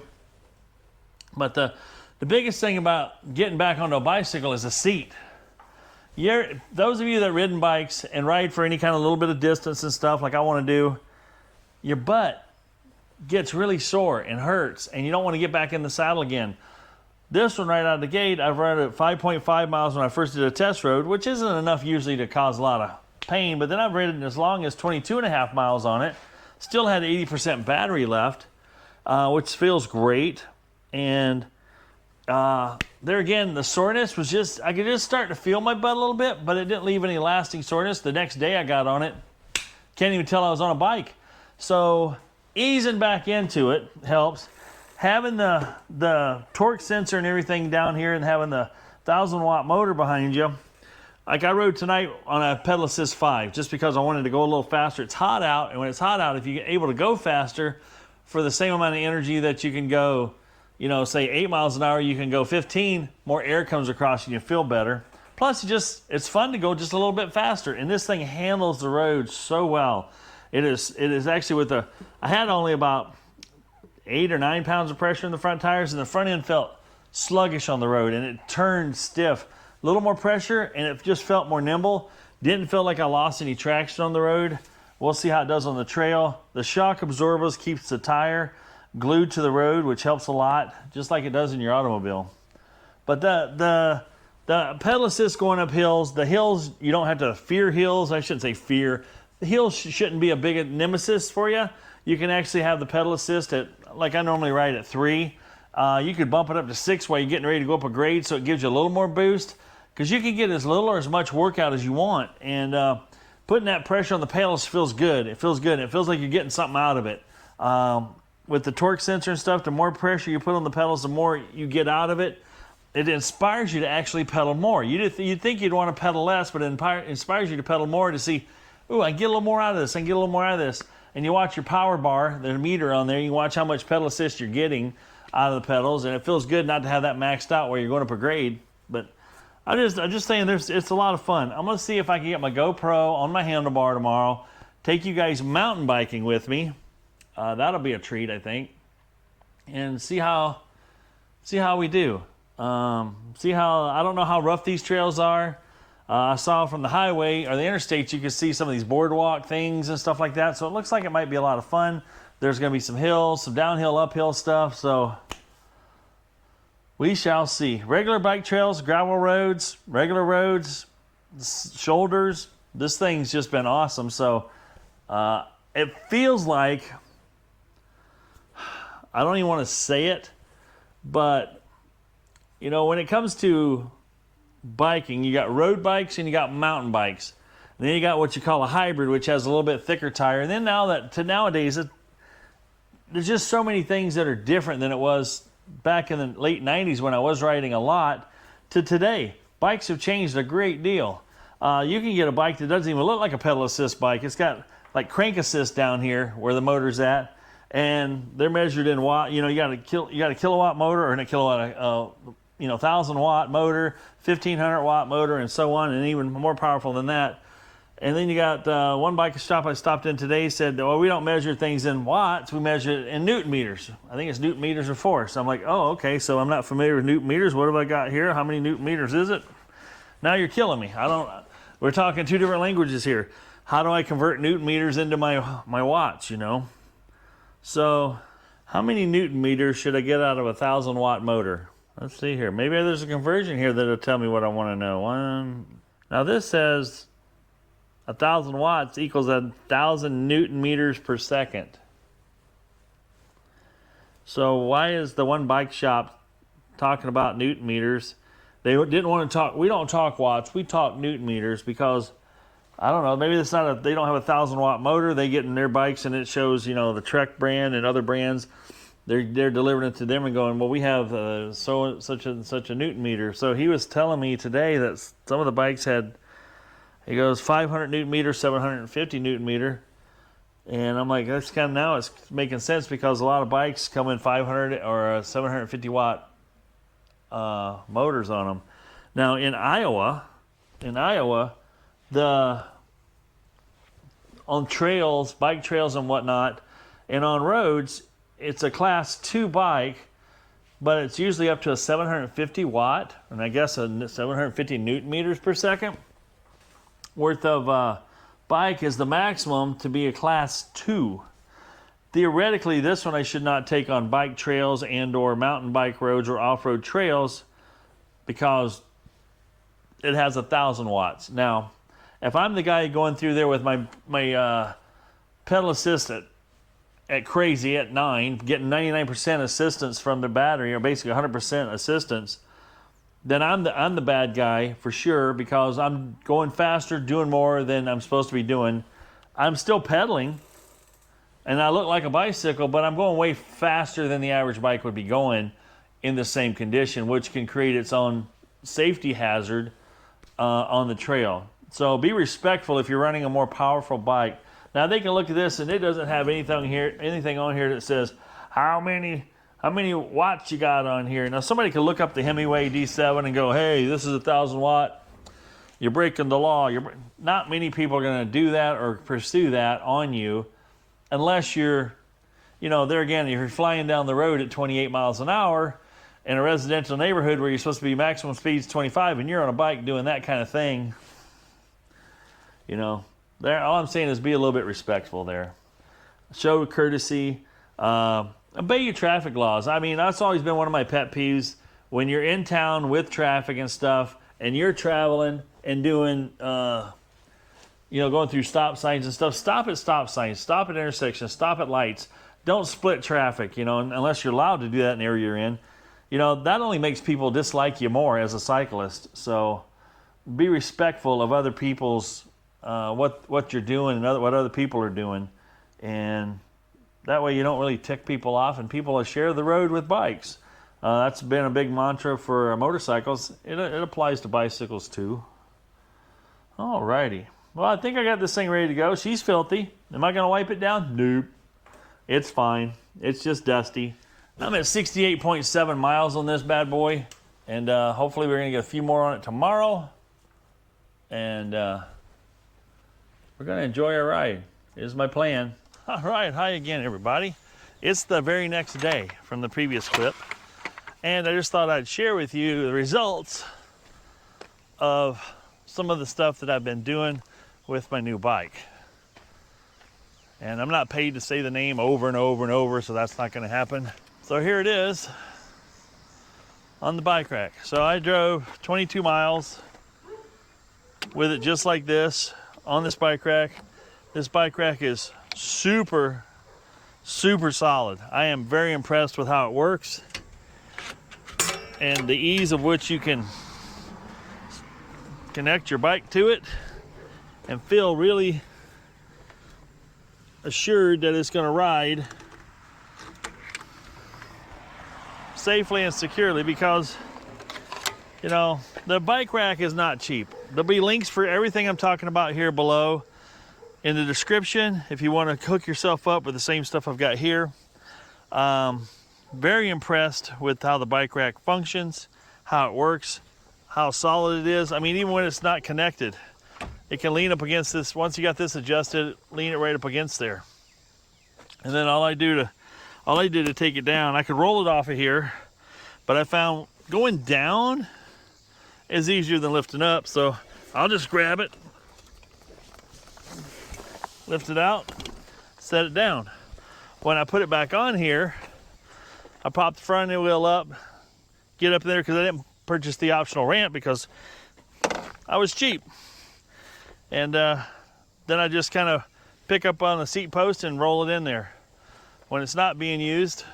Speaker 1: But the biggest thing about getting back onto a bicycle is the seat. Those of you that ridden bikes and ride for any kind of little bit of distance and stuff like I want to do, your butt gets really sore and hurts, and you don't want to get back in the saddle again. This one right out of the gate, I've run it at 5.5 miles when I first did a test road, which isn't enough usually to cause a lot of pain, but then I've ridden as long as 22.5 miles on it. Still had 80% battery left, which feels great. And there again, the soreness was just, I could just start to feel my butt a little bit, but it didn't leave any lasting soreness. The next day I got on it, can't even tell I was on a bike. So easing back into it helps. Having the torque sensor and everything down here and having the 1,000-watt motor behind you. Like I rode tonight on a Pedal Assist 5 just because I wanted to go a little faster. It's hot out, and when it's hot out, if you're able to go faster for the same amount of energy that you can go, you know, say 8 miles an hour, you can go 15, more air comes across you and you feel better. Plus, it's fun to go just a little bit faster, and this thing handles the road so well. It is actually I had only about 8 or 9 pounds of pressure in the front tires, and the front end felt sluggish on the road, and it turned stiff. A little more pressure, and it just felt more nimble. Didn't feel like I lost any traction on the road. We'll see how it does on the trail. The shock absorbers keeps the tire glued to the road, which helps a lot, just like it does in your automobile. But the pedal assist going up hills, the hills, you don't have to fear hills. I shouldn't say fear. The hills shouldn't be a big nemesis for you. You can actually have the pedal assist at, like I normally ride at 3. You could bump it up to 6 while you're getting ready to go up a grade, so it gives you a little more boost, because you can get as little or as much workout as you want. And putting that pressure on the pedals feels good. It feels good. It feels like you're getting something out of it. With the torque sensor and stuff, the more pressure you put on the pedals, the more you get out of it. It inspires you to actually pedal more. You'd think you'd want to pedal less, but it inspires you to pedal more to see, ooh, I can get a little more out of this. I can get a little more out of this. And you watch your power bar, the meter on there, you watch how much pedal assist you're getting out of the pedals, and it feels good not to have that maxed out where you're going up a grade. But I'm just saying it's a lot of fun. I'm going to see if I can get my GoPro on my handlebar tomorrow, take you guys mountain biking with me. That'll be a treat, I think, and see how we do. See how, I don't know how rough these trails are. I saw from the highway or the interstates, you can see some of these boardwalk things and stuff like that. So it looks like it might be a lot of fun. There's going to be some hills, some downhill, uphill stuff. So we shall see. Regular bike trails, gravel roads, regular roads, shoulders. This thing's just been awesome. So it feels like, I don't even want to say it, but you know, when it comes to biking, you got road bikes and you got mountain bikes. And then you got what you call a hybrid, which has a little bit thicker tire. And then nowadays, there's just so many things that are different than it was back in the late 90s when I was riding a lot to today. Bikes have changed a great deal. You can get a bike that doesn't even look like a pedal assist bike. It's got like crank assist down here where the motor's at, and they're measured in watt. You know, you got a kilowatt motor or a kilowatt, 1,000 watt motor, 1,500 watt motor, and so on, and even more powerful than that. And then you got one bike shop I stopped in today said, well, we don't measure things in watts, we measure it in Newton meters. I think it's Newton meters of force. I'm like, oh, okay, so I'm not familiar with Newton meters. What have I got here? How many Newton meters is it? Now you're killing me. We're talking two different languages here. How do I convert Newton meters into my watts, you know? So how many Newton meters should I get out of a 1,000 watt motor? Let's see here. Maybe there's a conversion here that'll tell me what I want to know. Now this says 1,000 watts equals 1,000 Newton meters per second. So why is the one bike shop talking about Newton meters? They didn't want to talk. We don't talk watts. We talk Newton meters because I don't know. Maybe it's not they don't have a 1,000 watt motor. They get in their bikes and it shows, you know, the Trek brand and other brands. They're delivering it to them and going, well, we have such a Newton meter. So he was telling me today that some of the bikes had, he goes 500 Newton meter, 750 Newton meter. And I'm like, that's kind of, now it's making sense because a lot of bikes come in 500 or 750 watt motors on them. Now in Iowa, on trails, bike trails and whatnot, and on roads, it's a class 2 bike, but it's usually up to a 750 watt, and I guess a 750 Newton meters per second worth of bike is the maximum to be a class 2. Theoretically, this one I should not take on bike trails and or mountain bike roads or off-road trails because it has 1,000 watts. Now, if I'm the guy going through there with my pedal assist at crazy at 9, getting 99% assistance from the battery, or basically 100% assistance, then I'm the bad guy for sure because I'm going faster, doing more than I'm supposed to be doing. I'm still pedaling, and I look like a bicycle, but I'm going way faster than the average bike would be going in the same condition, which can create its own safety hazard on the trail. So be respectful if you're running a more powerful bike. Now they can look at this and it doesn't have anything on here that says how many watts you got on here. Now somebody could look up the HIMIWAY D7 and go, hey, this is 1,000 watt. You're breaking the law. Not many people are going to do that or pursue that on you unless you're, there again, if you're flying down the road at 28 miles an hour in a residential neighborhood where you're supposed to be maximum speed's 25 and you're on a bike doing that kind of thing, there, all I'm saying is be a little bit respectful there. Show courtesy. Obey your traffic laws. I mean, that's always been one of my pet peeves. When you're in town with traffic and stuff, and you're traveling and doing, going through stop signs and stuff, stop at stop signs, stop at intersections, stop at lights. Don't split traffic, unless you're allowed to do that in the area you're in. That only makes people dislike you more as a cyclist. So be respectful of other people's what you're doing and what other people are doing, and that way you don't really tick people off and people share the road with bikes. That's been a big mantra for motorcycles. It applies to bicycles too. Alrighty, well, I think I got this thing ready to go. She's filthy. Am I gonna wipe it down? Nope, it's fine. It's just dusty. I'm at 68.7 miles on this bad boy, and hopefully we're gonna get a few more on it tomorrow, and we're going to enjoy our ride, is my plan. All right, hi again, everybody. It's the very next day from the previous clip, and I just thought I'd share with you the results of some of the stuff that I've been doing with my new bike. And I'm not paid to say the name over and over and over, so that's not going to happen. So here it is on the bike rack. So I drove 22 miles with it just like this. On this bike rack. This bike rack is super solid. I am very impressed with how it works and the ease of which you can connect your bike to it and feel really assured that it's going to ride safely and securely, because, you know, the bike rack is not cheap. There'll be links for everything I'm talking about here below in the description if you want to hook yourself up with the same stuff I've got here. Very impressed with how the bike rack functions, how it works, how solid it is. I mean, even when it's not connected, it can lean up against this. Once you got this adjusted, lean it right up against there. And then all I did to take it down, I could roll it off of here, but I found going down is easier than lifting up. So I'll just grab it, lift it out, set it down. When I put it back on here, I pop the front wheel up, get up there, because I didn't purchase the optional ramp because I was cheap. And then I just kind of pick up on the seat post and roll it in there. When it's not being used,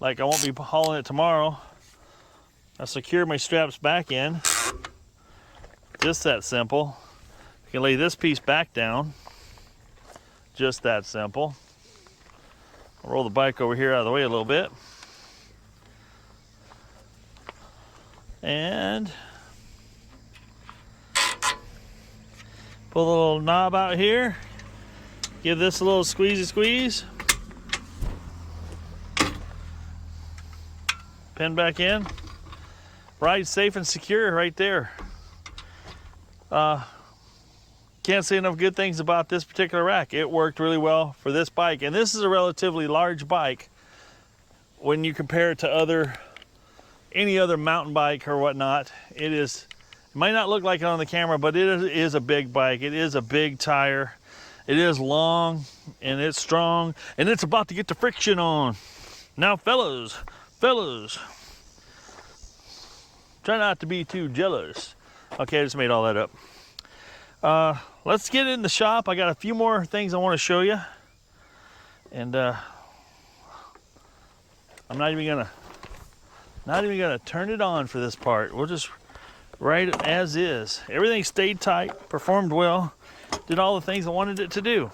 Speaker 1: like I won't be hauling it tomorrow, I secure my straps back in. Just that simple. I can lay this piece back down. Just that simple. I'll roll the bike over here out of the way a little bit. And pull the little knob out here. Give this a little squeezy squeeze. Pin back in. Ride safe and secure right there. Can't say enough good things about this particular rack. It worked really well for this bike, and this is a relatively large bike when you compare it to any other mountain bike or whatnot. It might not look like it on the camera, but it is a big bike. It is a big tire. It is long and it's strong, and it's about to get the friction on. Now, fellas, try not to be too jealous. Okay, I just made all that up. Let's get in the shop. I got a few more things I want to show you, and I'm not even gonna turn it on for this part. We'll just ride it as is. Everything stayed tight, performed well, did all the things I wanted it to do.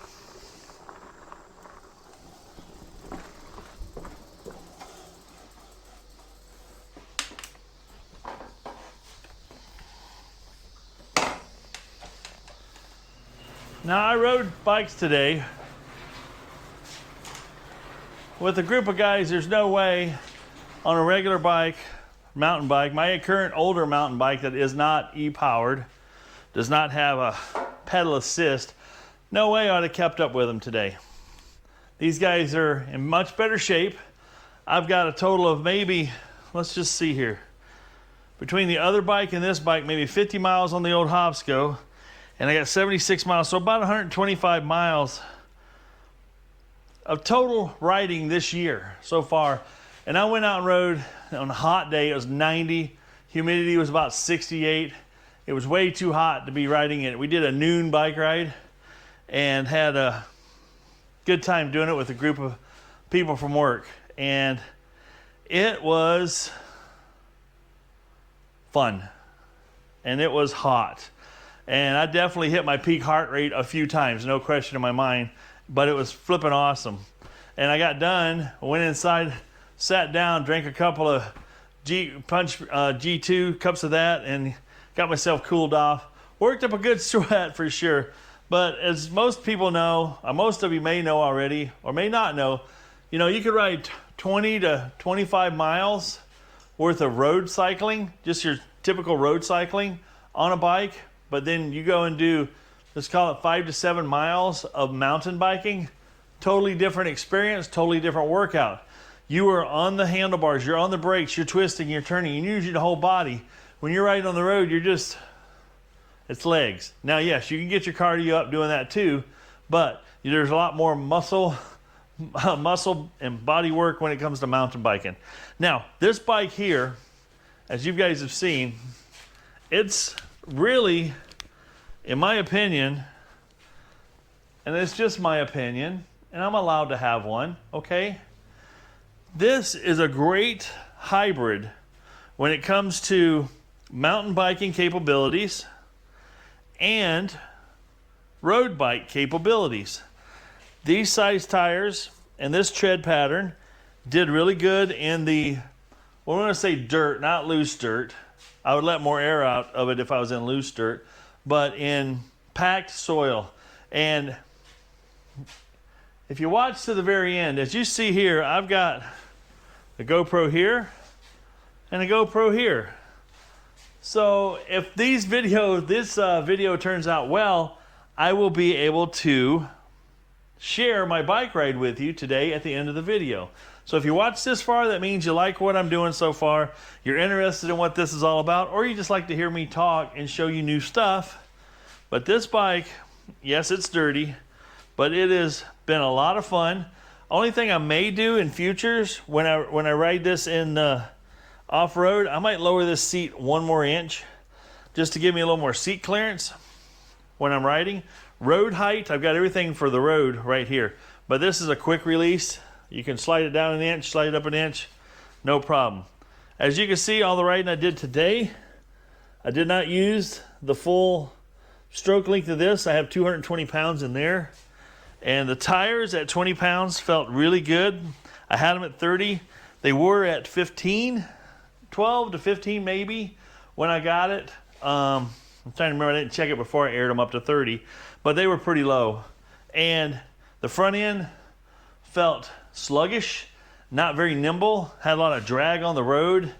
Speaker 1: Now, I rode bikes today with a group of guys. There's no way on a regular bike, mountain bike, my current older mountain bike that is not e-powered, does not have a pedal assist, no way I'd have kept up with them today. These guys are in much better shape. I've got a total of maybe, let's just see here, between the other bike and this bike, maybe 50 miles on the old Hopsco. And I got 76 miles, so about 125 miles of total riding this year so far. And I went out and rode on a hot day. It was 90. Humidity was about 68. It was way too hot to be riding it. We did a noon bike ride and had a good time doing it with a group of people from work. And it was fun. And it was hot. And I definitely hit my peak heart rate a few times, no question in my mind, but it was flipping awesome. And I got done, went inside, sat down, drank a couple of G2 cups of that, and got myself cooled off. Worked up a good sweat for sure. But as most people know, most of you may know already, or may not know, you could ride 20 to 25 miles worth of road cycling, just your typical road cycling on a bike. But then you go and do, let's call it 5 to 7 miles of mountain biking. Totally different experience, totally different workout. You are on the handlebars, you're on the brakes, you're twisting, you're turning, you're using the whole body. When you're riding on the road, it's legs. Now, yes, you can get your cardio up doing that too, but there's a lot more muscle and body work when it comes to mountain biking. Now, this bike here, as you guys have seen, it's really, in my opinion, and it's just my opinion, and I'm allowed to have one, okay? This is a great hybrid when it comes to mountain biking capabilities and road bike capabilities. These size tires and this tread pattern did really good in the well, I'm going to say dirt, not loose dirt. I would let more air out of it if I was in loose dirt, but in packed soil. And if you watch to the very end, as you see here, I've got a GoPro here and a GoPro here. So if this video turns out well, I will be able to share my bike ride with you today at the end of the video. So if you watch this far, that means you like what I'm doing so far, you're interested in what this is all about, or you just like to hear me talk and show you new stuff. But this bike, yes, it's dirty, but it has been a lot of fun. Only thing I may do in futures when I ride this in off-road, I might lower this seat 1 more inch just to give me a little more seat clearance when I'm riding. Road height, I've got everything for the road right here, but this is a quick release. You can slide it down 1 inch, slide it up 1 inch, no problem. As you can see, all the riding I did today, I did not use the full stroke length of this. I have 220 pounds in there. And the tires at 20 pounds felt really good. I had them at 30. They were at 15, 12 to 15 maybe when I got it. I'm trying to remember, I didn't check it before I aired them up to 30, but they were pretty low. And the front end felt sluggish, not very nimble, had a lot of drag on the road.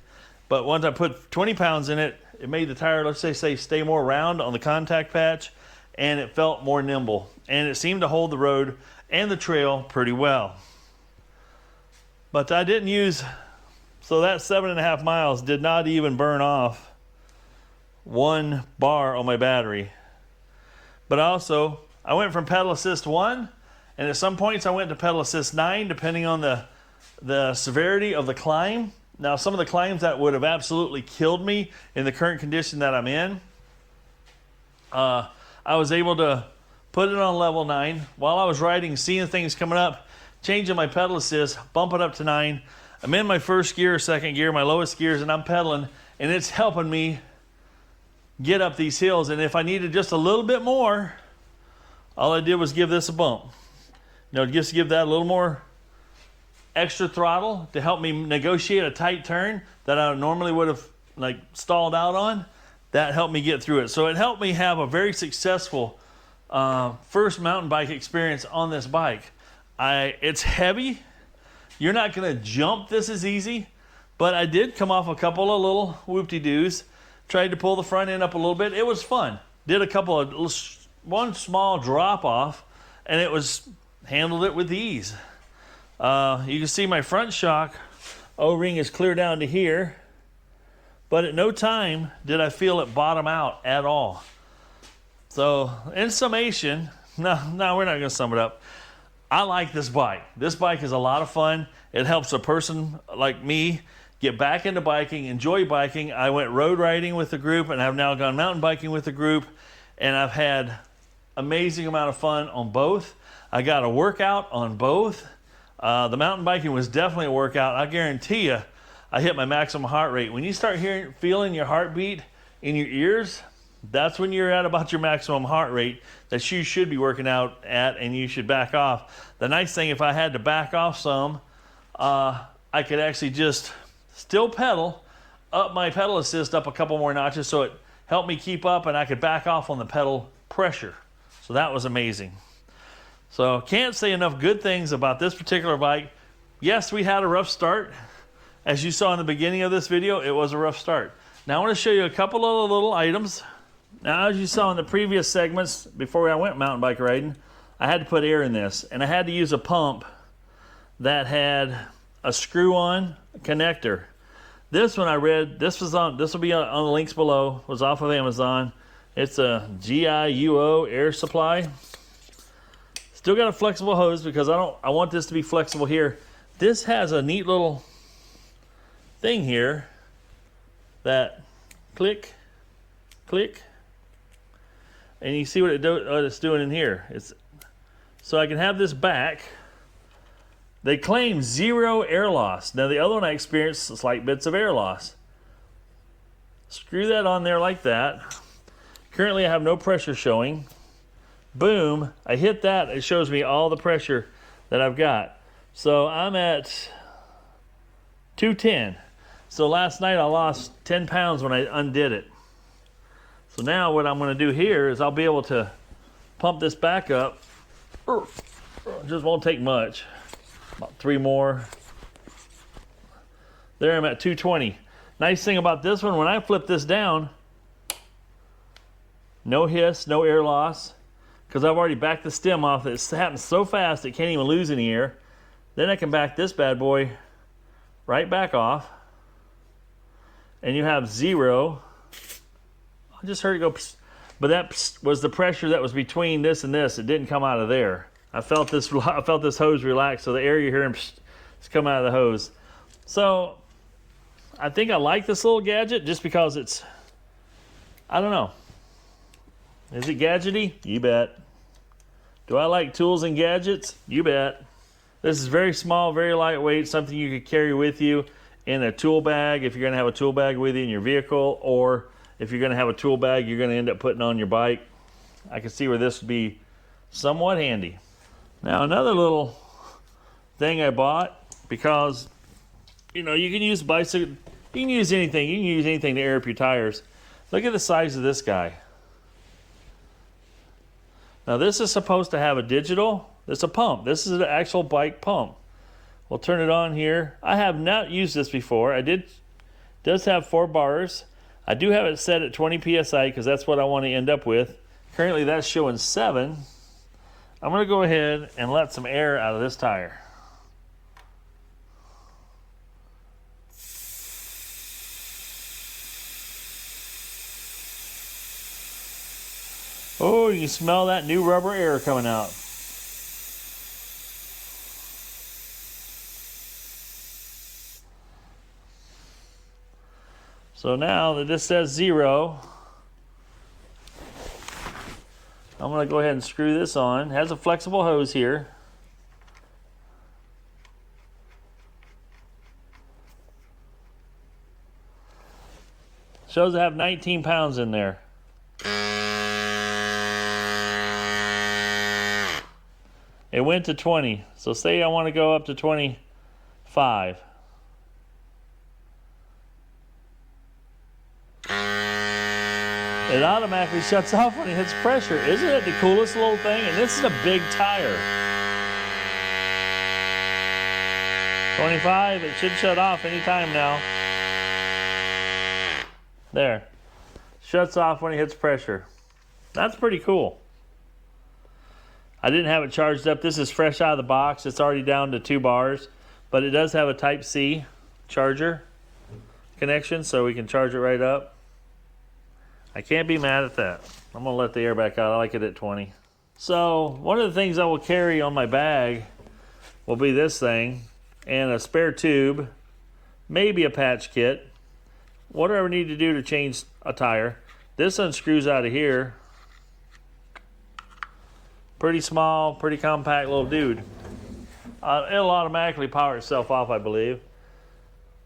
Speaker 1: But once I put 20 pounds in it, it made the tire, let's say stay more round on the contact patch, and it felt more nimble. And it seemed to hold the road and the trail pretty well. But I didn't use, so that 7.5 miles did not even burn off 1 bar on my battery. But also, I went from pedal assist 1, and at some points I went to pedal assist 9, depending on the severity of the climb. Now, some of the climbs that would have absolutely killed me in the current condition that I'm in, I was able to put it on level 9 while I was riding, seeing things coming up, changing my pedal assist, bump it up to 9. I'm in my first gear or second gear, my lowest gears, and I'm pedaling, and it's helping me get up these hills. And if I needed just a little bit more, all I did was give this a bump. Just give that a little more extra throttle to help me negotiate a tight turn that I normally would have stalled out on. That helped me get through it. So it helped me have a very successful first mountain bike experience on this bike. It's heavy. You're not going to jump this as easy, but I did come off a couple of little whoop-de-doos. Tried to pull the front end up a little bit. It was fun. Did a couple of, one small drop off, and handled it with ease. You can see my front shock O-ring is clear down to here, but at no time did I feel it bottom out at all. So in summation, no, we're not going to sum it up. I like this bike. This bike is a lot of fun. It helps a person like me get back into biking, enjoy biking. I went road riding with the group, and I've now gone mountain biking with the group, and I've had amazing amount of fun on both. I got a workout on both. The mountain biking was definitely a workout. I guarantee you, I hit my maximum heart rate. When you start feeling your heartbeat in your ears, that's when you're at about your maximum heart rate that you should be working out at, and you should back off. The nice thing, if I had to back off some, I could actually just still pedal, up my pedal assist up a couple more notches, so it helped me keep up, and I could back off on the pedal pressure. So that was amazing. So can't say enough good things about this particular bike. Yes, we had a rough start. As you saw in the beginning of this video, it was a rough start. Now I want to show you a couple of little items. Now, as you saw in the previous segments, before I went mountain bike riding, I had to put air in this, and I had to use a pump that had a screw-on connector. This one I read, this will be on the links below, was off of Amazon. It's a GIUO air supply. Still got a flexible hose because I want this to be flexible here. This has a neat little thing here that click, and you see what it's doing in here. So I can have this back. They claim 0 air loss. Now the other one I experienced slight bits of air loss. Screw that on there like that. Currently I have no pressure showing. Boom, I hit that, it shows me all the pressure that I've got. So I'm at 210. So last night I lost 10 pounds when I undid it. So now what I'm going to do here is I'll be able to pump this back up. Just won't take much. About 3 more. There I'm at 220. Nice thing about this one, when I flip this down, no hiss, no air loss, because I've already backed the stem off. It happens so fast it can't even lose any air. Then I can back this bad boy right back off, and you have 0. I just heard it go psst. But that was the pressure that was between this and this. It didn't come out of there. I felt this hose relax, so the air you hear is coming out of the hose. So I think I like this little gadget just because it's, I don't know. Is it gadgety? You bet. Do I like tools and gadgets? You bet. This is very small, very lightweight, something you could carry with you in a tool bag if you're going to have a tool bag with you in your vehicle, or if you're going to have a tool bag you're going to end up putting on your bike. I can see where this would be somewhat handy. Now another little thing I bought, because you know you can use bicycle, you can use anything to air up your tires. Look at the size of this guy. Now this is supposed to have a digital, it's a pump. This is an actual bike pump. We'll turn it on here. I have not used this before. Does have 4 bars. I do have it set at 20 PSI because that's what I want to end up with. Currently that's showing 7. I'm going to go ahead and let some air out of this tire. Oh, you can smell that new rubber air coming out. So now that this says 0, I'm going to go ahead and screw this on. It has a flexible hose here. Shows I have 19 pounds in there. It went to 20. So say I want to go up to 25. It automatically shuts off when it hits pressure. Isn't it the coolest little thing? And this is a big tire. 25, it should shut off anytime now. There. Shuts off when it hits pressure. That's pretty cool. I didn't have it charged up. This is fresh out of the box. It's already down to 2 bars. But it does have a Type-C charger connection, so we can charge it right up. I can't be mad at that. I'm going to let the air back out. I like it at 20. So one of the things I will carry on my bag will be this thing and a spare tube, maybe a patch kit, whatever I need to do to change a tire. This unscrews out of here. Pretty small, pretty compact little dude. It'll automatically power itself off, I believe.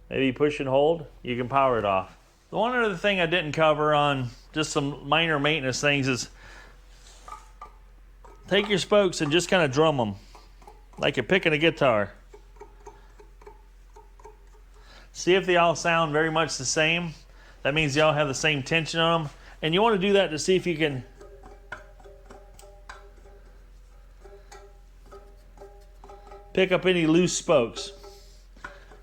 Speaker 1: Maybe you push and hold, you can power it off. The one other thing I didn't cover on just some minor maintenance things is take your spokes and just kind of drum them like you're picking a guitar. See if they all sound very much the same. That means they all have the same tension on them. And you want to do that to see if you can pick up any loose spokes.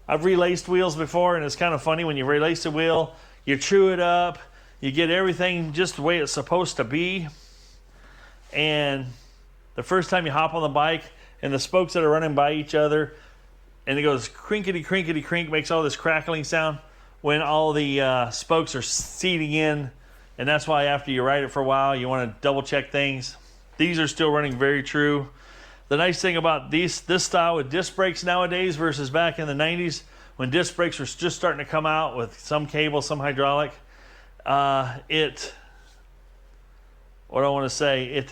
Speaker 1: I've relaced wheels before, and it's kind of funny when you relace a wheel, you true it up, you get everything just the way it's supposed to be, and the first time you hop on the bike and the spokes that are running by each other, and it goes crinkety crinkety crink, makes all this crackling sound when all the spokes are seating in, and that's why after you ride it for a while you want to double check things. These are still running very true. The nice thing about this style with disc brakes nowadays versus back in the 90s when disc brakes were just starting to come out with some cable, some hydraulic, what do I want to say?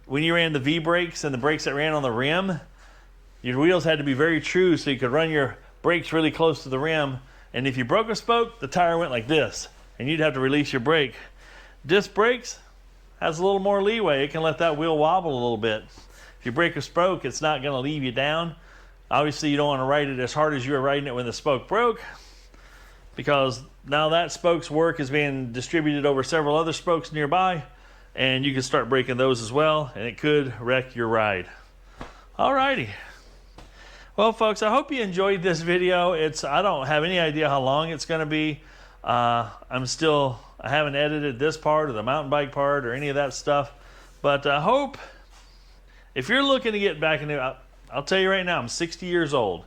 Speaker 1: When you ran the V brakes and the brakes that ran on the rim, your wheels had to be very true so you could run your brakes really close to the rim. And if you broke a spoke, the tire went like this, and you'd have to release your brake. Disc brakes has a little more leeway. It can let that wheel wobble a little bit. If you break a spoke, it's not going to leave you down. Obviously, you don't want to ride it as hard as you were riding it when the spoke broke. because now that spoke's work is being distributed over several other spokes nearby, and you can start breaking those as well, and it could wreck your ride. Alrighty. Well, folks, I hope you enjoyed this video. I don't have any idea how long it's going to be. I haven't edited this part or the mountain bike part or any of that stuff, but I hope if you're looking to get back into, I'll tell you right now, I'm 60 years old,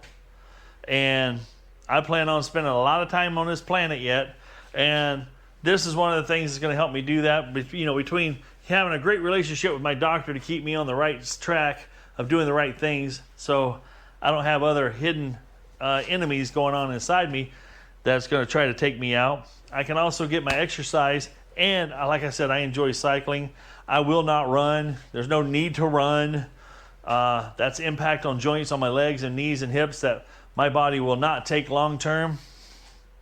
Speaker 1: and I plan on spending a lot of time on this planet yet, and this is one of the things that's going to help me do that. But, you know, between having a great relationship with my doctor to keep me on the right track of doing the right things, so I don't have other hidden enemies going on inside me that's going to try to take me out. I can also get my exercise, and like I said, I enjoy cycling. I will not run. There's no need to run. That's impact on joints on my legs and knees and hips that my body will not take long term.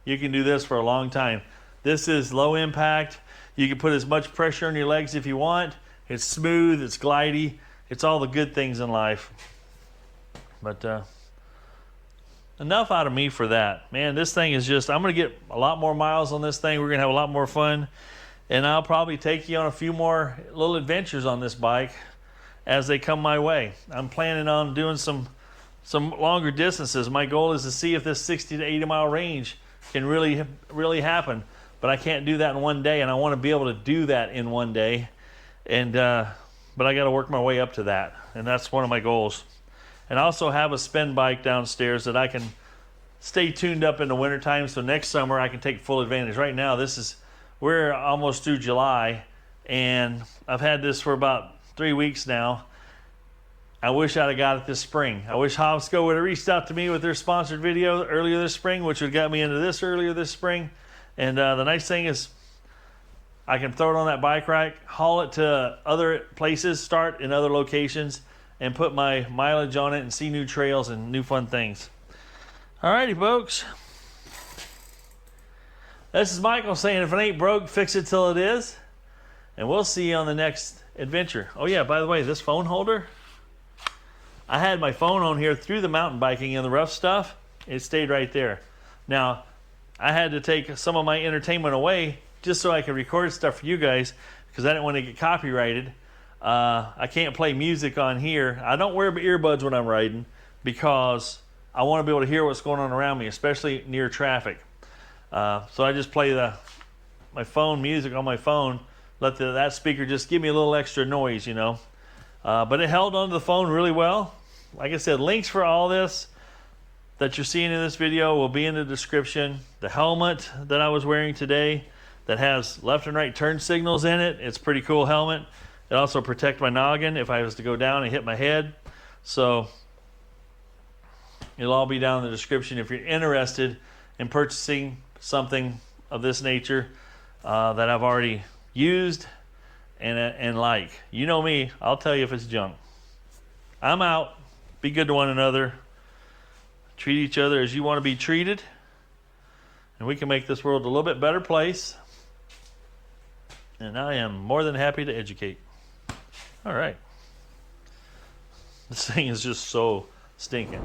Speaker 1: You can do this for a long time. This is low impact. You can put as much pressure on your legs if you want. It's smooth, it's glidey, it's all the good things in life. But enough out of me for that. Man, this thing is just, I'm going to get a lot more miles on this thing. We're going to have a lot more fun. And I'll probably take you on a few more little adventures on this bike as they come my way. I'm planning on doing some longer distances. My goal is to see if this 60 to 80 mile range can really happen. But I can't do that in one day, and I want to be able to do that in one day. And but I got to work my way up to that, and that's one of my goals. And I also have a spin bike downstairs that I can stay tuned up in the wintertime, so next summer I can take full advantage. Right now, we're almost through July, and I've had this for about 3 weeks now. I wish I'd have got it this spring. I wish Hobsco would have reached out to me with their sponsored video earlier this spring, which would have got me into this earlier this spring. And the nice thing is I can throw it on that bike rack, haul it to other places, start in other locations, and put my mileage on it and see new trails and new fun things. Alrighty, folks. This is Michael saying, if it ain't broke, fix it till it is. And we'll see you on the next adventure. Oh yeah, by the way, this phone holder, I had my phone on here through the mountain biking and the rough stuff. It stayed right there. Now, I had to take some of my entertainment away just so I could record stuff for you guys, because I didn't want to get copyrighted. I can't play music on here. I don't wear earbuds when I'm riding because I want to be able to hear what's going on around me, especially near traffic. So I just play my phone music on my phone, let that speaker just give me a little extra noise, you know. But it held onto the phone really well. Like I said, links for all this that you're seeing in this video will be in the description. The helmet that I was wearing today that has left and right turn signals in it, it's a pretty cool helmet. It also protects my noggin if I was to go down and hit my head. So it'll all be down in the description if you're interested in purchasing something of this nature that I've already used and like. You know me, I'll tell you if it's junk. I'm out. Be good to one another. Treat each other as you want to be treated. And we can make this world a little bit better place. And I am more than happy to educate. All right. This thing is just so stinking.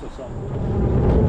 Speaker 1: or something.